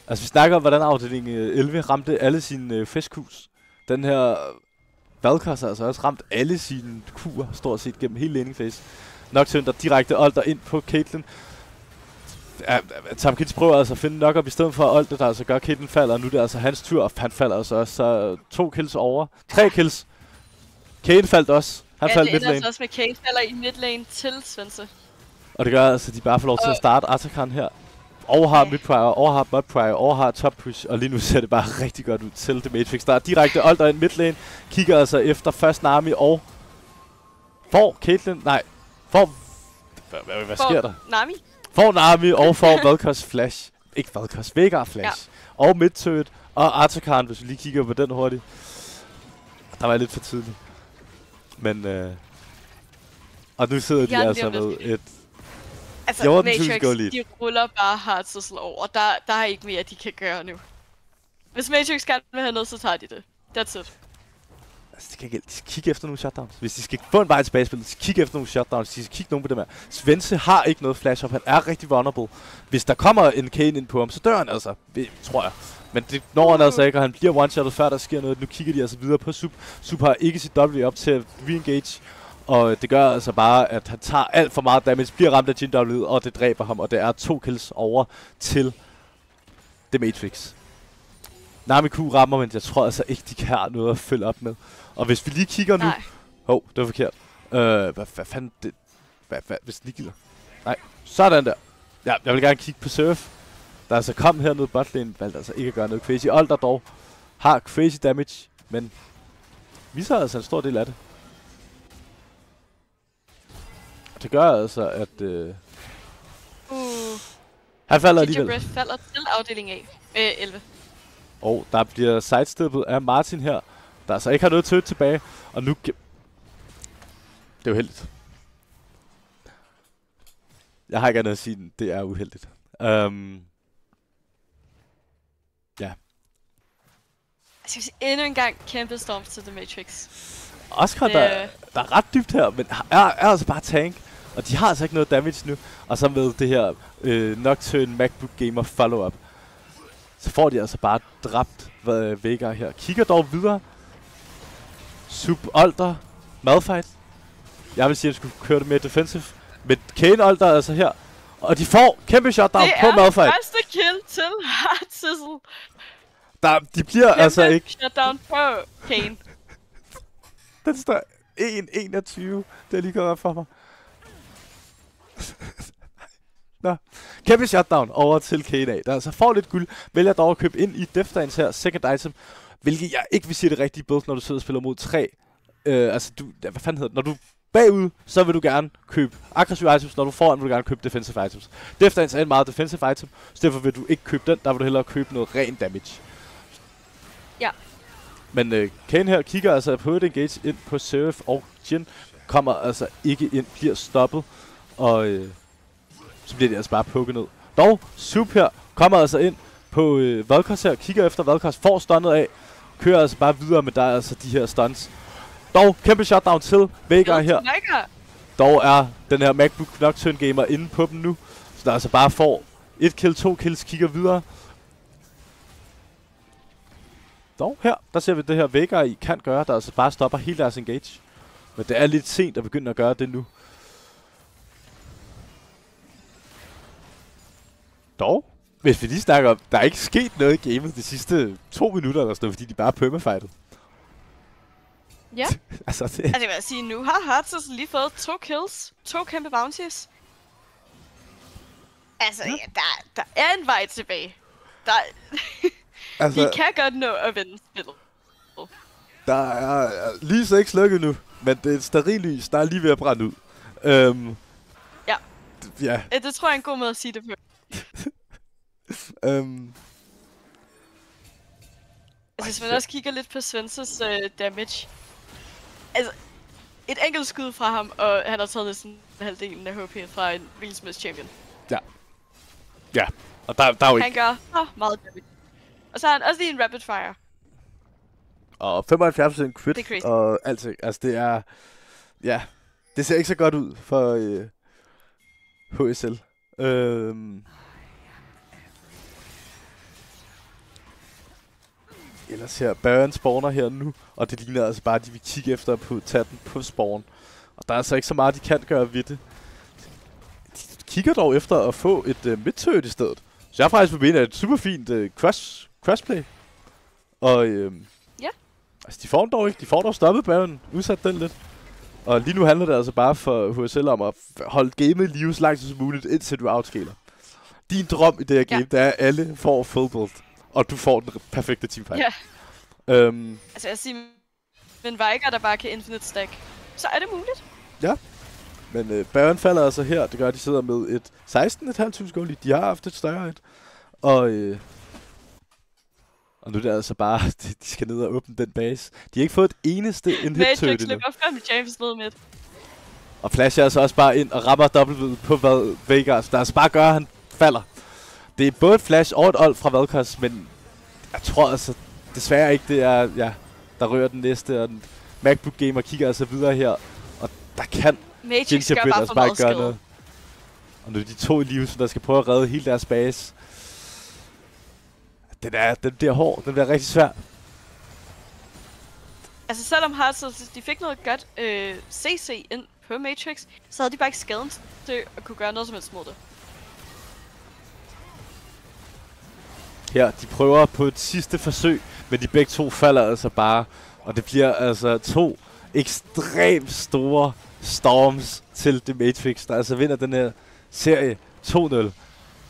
Altså vi snakker om, hvordan afdeling 11 ramte alle sine festkurs. Den her Valkos har altså også ramt alle sine kurer, stort set gennem hele laning phase. Nocturne, der direkte ulter ind på Caitlyn. Tahm Kench prøver altså at finde nok op i stedet for ulti, der altså gør Caitlyn falder, og nu er det altså hans tur, og han falder altså også. Så 2 kills over. 3 kills. Kayn faldt også. Han faldt midlane. Det ender altså også med Kayn falder i midlane til Svense. Og det gør altså, at de bare får lov til at starte Atakan her. Overhar mid-prior, overhar bot-prior, overhar top-push, og lige nu ser det bare rigtig godt ud til The Matrix. Der er direkte ulter ind midlane, kigger altså efter først Nami og får Caitlyn, nej, får Hvad sker der? Nami. Får Nami og får Vel'Koz Flash. Ikke Vel'Koz, Veigar Flash. Ja. Og Mid-Turret og Artakan, hvis vi lige kigger på den hurtigt. Der var lidt for tidligt. Men og nu sidder de altså med et... Altså, Matrix, de ruller bare Heartsessel over. Der er ikke mere, de kan gøre nu. Hvis Matrix gerne vil have noget, så tager de det. That's it. Altså, de skal kigge efter nogle shutdowns. Hvis de skal få en vej tilbage i spillet, så kigge efter nogle shutdowns. De skal kigge nogen på dem her. Svense har ikke noget flash up. Han er rigtig vulnerable. Hvis der kommer en Kayn ind på ham, så dør han altså. Det tror jeg. Men det når han altså ikke, og han bliver one-shottet før der sker noget. Nu kigger de altså videre på Sup. Sup har ikke sit W op til at re-engage. Og det gør altså bare, at han tager alt for meget damage, bliver ramt af Jhin W, og det dræber ham. Og det er 2 kills over til The Matrix. Nami Q rammer, men jeg tror altså ikke, de kan have noget at følge op med. Og hvis vi lige kigger nu... det var forkert. Hvad fanden det... Hvad, hvis den lige gider? Nej, sådan der. Ja, jeg vil gerne kigge på Surf. Der altså kom hernede botlane, valgte altså ikke at gøre noget crazy. Alder dog har crazy damage, men viser altså en stor del af det. Og det gør altså, at... han falder alligevel. Breath falder til afdeling A. 11. Og der bliver sidesteppet af Martin her, der altså ikke har noget tødt tilbage. Og nu... Det er uheldigt. Jeg har ikke andet at sige, det er uheldigt. Ja. Jeg skal sige endnu en gang kæmpe storms til The Matrix. Oscar, der er ret dybt her, men er altså bare tank. Og de har altså ikke noget damage nu. Og så med det her Nocturne MacBook Gamer follow-up, så får de altså bare dræbt Veigar her. Kigger dog videre. Sup Alder. Malphite. Jeg vil sige, at jeg skulle køre det mere defensive. Men Kayn Alder er altså her. Og de får kæmpe shutdown på Malphite. Det er første kill til Heartsessel. De bliver kæmpe altså ikke... shutdown på Kayn. Den står 1-21. Det er lige gået op for mig. Nå. Kæmpe shutdown over til Kayn, der altså får lidt guld. Vælger dog at købe ind i Death Dance her. Second item. Hvilket jeg ikke vil sige det rigtige build, når du sidder og spiller mod 3. Altså, hvad fanden hedder det? Når du bagud, så vil du gerne købe aggressive items. Når du foran, vil du gerne købe defensive items. Death Dance er en meget defensive item, så derfor vil du ikke købe den. Der vil du hellere købe noget ren damage. Ja. Men Kayn her kigger altså på et engage ind på Seraph, og Jhin kommer altså ikke ind, bliver stoppet. Og så bliver det altså bare pukket ned. Dog, Sup her kommer altså ind på Vel'Koz her, kigger efter Vel'Koz, får stunnet af, kører altså bare videre, men der er altså de her stunts. Dog, kæmpe shutdown til Veigar her. Dog er den her MacBook Nocturne Gamer inde på dem nu, så der altså bare får 1 kill, 2 kills, kigger videre. Dog, her, der ser vi det her Veigar i kan gøre, der altså bare stopper hele deres engage. Men det er lidt sent at begynde at gøre det nu. Dog, hvis vi lige snakker om, der er ikke sket noget i gamet de sidste 2 minutter eller sådan noget, fordi de bare er permafightet. Ja. altså, det vil jeg sige, nu har Heartsessel lige fået 2 kills, 2 kæmpe bounties. Altså, ja, der er en vej tilbage. De kan godt nå at vinde spillet. Der er lige så ikke slukket nu, men det er et stearinlys, der er lige ved at brænde ud. Ja. Det tror jeg er en god måde at sige det på. Hvis man også kigger lidt på Svenses damage. Altså, et enkelt skud fra ham, og han har taget næsten halvdelen af HP fra en Wheelsmith champion. Ja, og der er jo ikke... Han gør meget damage. Og så har han også lige en rapid fire. Og 75% crit og alting. Altså det er... Ja, det ser ikke så godt ud for HSL. Ellers her, Baron spawner her nu, og det ligner altså bare, at de vil kigge efter på tage den på spawn. Og der er altså ikke så meget, de kan gøre ved det. De kigger dog efter at få et midtørt i stedet. Så jeg faktisk vil mene, at det er et super fint crossplay. Og ja. Altså de får den dog ikke, de får dog stoppet Baron, udsat den lidt. Og lige nu handler det altså bare for HSL om at holde gamet live så lang tid som muligt, indtil du outscaler. Din drøm i det her game, det er, at alle får full build. Og du får den perfekte teamfight. Ja. Altså jeg siger, men Veigar, der bare kan infinite stack, så er det muligt. Ja. Men Baron falder altså her. Det gør, at de sidder med et 16,5 goal. De har haft et større et. Og nu er det altså bare, de skal ned og åbne den base. De har ikke fået et eneste inhit Matrix turret endnu. løber frem i James ned midt. Og flasher altså også bare ind og rammer dobbelt på Vegas. Der altså bare gør, at han falder. Det er både et flash og et ult fra Valkos, men jeg tror altså desværre ikke, det er, ja, der rører den næste. Og den MacBook Gamer kigger altså videre her, og der kan Matrix gør bare for meget gøre skade. noget. Og nu er de 2 i live, der skal prøve at redde hele deres base. Den bliver hård, den bliver rigtig svær. Altså selvom Hearts, de fik noget godt CC ind på Matrix, så havde de bare ikke skaden til at kunne gøre noget som helst mod det. Her, de prøver på et sidste forsøg, men de begge to falder altså bare. Og det bliver altså 2 ekstremt store storms til The Matrix, der altså vinder den her serie 2-0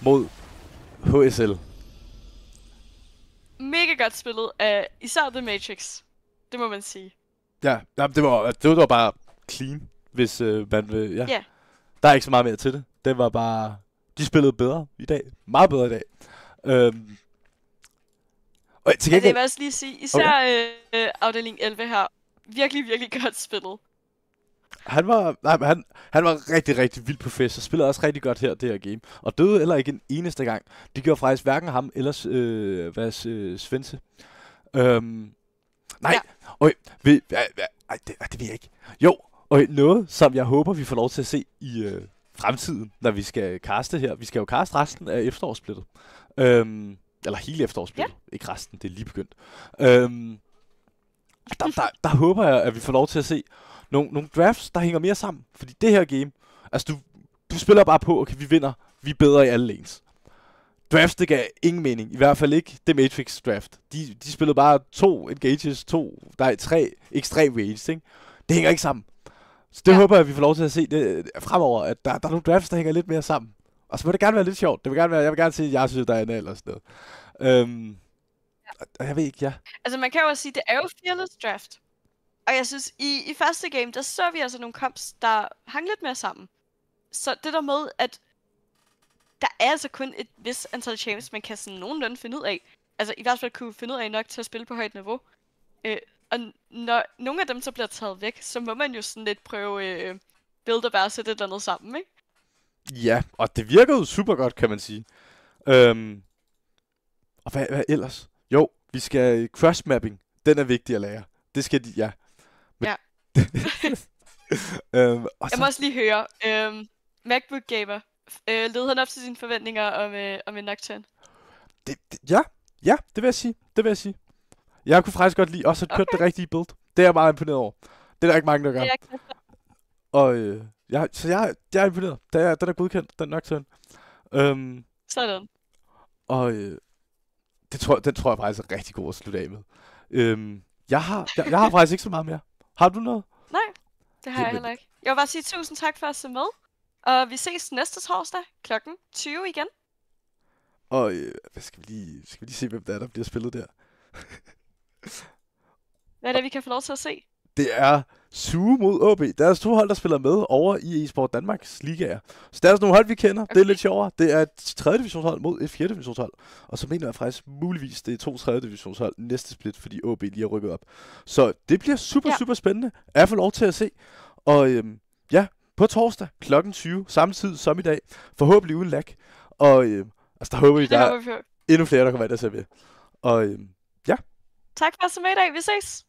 mod HSL. Mega godt spillet af især The Matrix. Det må man sige. Ja, det var bare clean, hvis man vil. Ja. Yeah. Der er ikke så meget mere til det. Det var bare, de spillede bedre i dag. Meget bedre i dag. Og til Altså, jeg vil også lige sige, især afdeling 11 her, virkelig, virkelig godt spillet. Han var rigtig, rigtig vild på fest, og spillede også rigtig godt her, det her game. Og døde heller ikke en eneste gang. Det gjorde faktisk hverken ham eller Svendse. Nej, ja. Det ved jeg ikke. Jo, og noget, som jeg håber, vi får lov til at se i fremtiden, når vi skal caste her. Vi skal jo caste resten af efterårssplittet. Eller hele efterårssplittet. Ja. Ikke resten, det er lige begyndt. Der håber jeg, at vi får lov til at se nogle drafts, der hænger mere sammen. Fordi det her game, altså du spiller bare på, okay, vi vinder, vi er bedre i alle lanes. Drafts, det gav ingen mening. I hvert fald ikke The Matrix draft. De spillede bare 2 engages, 3 extreme waves, ikke? Det hænger ikke sammen. Så det håber jeg, at vi får lov til at se det fremover, at der er nogle drafts, der hænger lidt mere sammen. Og så må det gerne være lidt sjovt. Jeg vil gerne se Yasuo Diana eller sådan noget. Jeg ved ikke, ja. Altså man kan jo også sige, det er jo Fearless draft. Og jeg synes, i første game, der så vi altså nogle comps, der hang lidt mere sammen. Så det der med, at der er altså kun et vis antal champs, man kan sådan nogenlunde finde ud af. Altså i hvert fald kunne finde ud af nok til at spille på højt niveau. Og når nogle af dem så bliver taget væk, så må man jo sådan lidt prøve build og bare sætte et eller andet sammen, ikke? Ja, og det virker jo super godt, kan man sige. Og hvad ellers? Jo, vi skal cross-mapping. Den er vigtig at lære. Det skal de, ja. Men ja. og så... Jeg må også lige høre, MacBook Gamer, led han op til sine forventninger om en Nocturne? Ja, det vil jeg sige. Jeg kunne faktisk godt lide også at køre det rigtige build. Det er jeg meget imponeret over. Det er der ikke mange, der gør. Og jeg er imponeret. Den er godkendt, den Nocturne. Sådan. Og den tror jeg faktisk er rigtig god at slutte af med. Jeg har faktisk ikke så meget mere. Har du noget? Nej, det har jeg heller ikke. Jeg vil bare sige tusind tak for at se med. Og vi ses næste torsdag klokken 20 igen. Og skal vi lige se, hvem der bliver spillet der? Hvad er det, vi kan få lov til at se? Det er Suge mod AB. Der er 2 hold, der spiller med over i eSport Danmarks ligaer. Så der er nogle hold, vi kender. Okay. Det er lidt sjovere. Det er et 3. divisionshold mod et 4. divisionshold. Og så mener jeg faktisk muligvis, det er 2 3. divisionshold næste split, fordi AB lige har rykket op. Så det bliver super spændende. Jeg får lov til at se. Og på torsdag klokken 20, samme tid som i dag. Forhåbentlig uden lag. Og der håber vi, der er endnu flere, der kommer ind og ser med. Og tak for at se med i dag. Vi ses!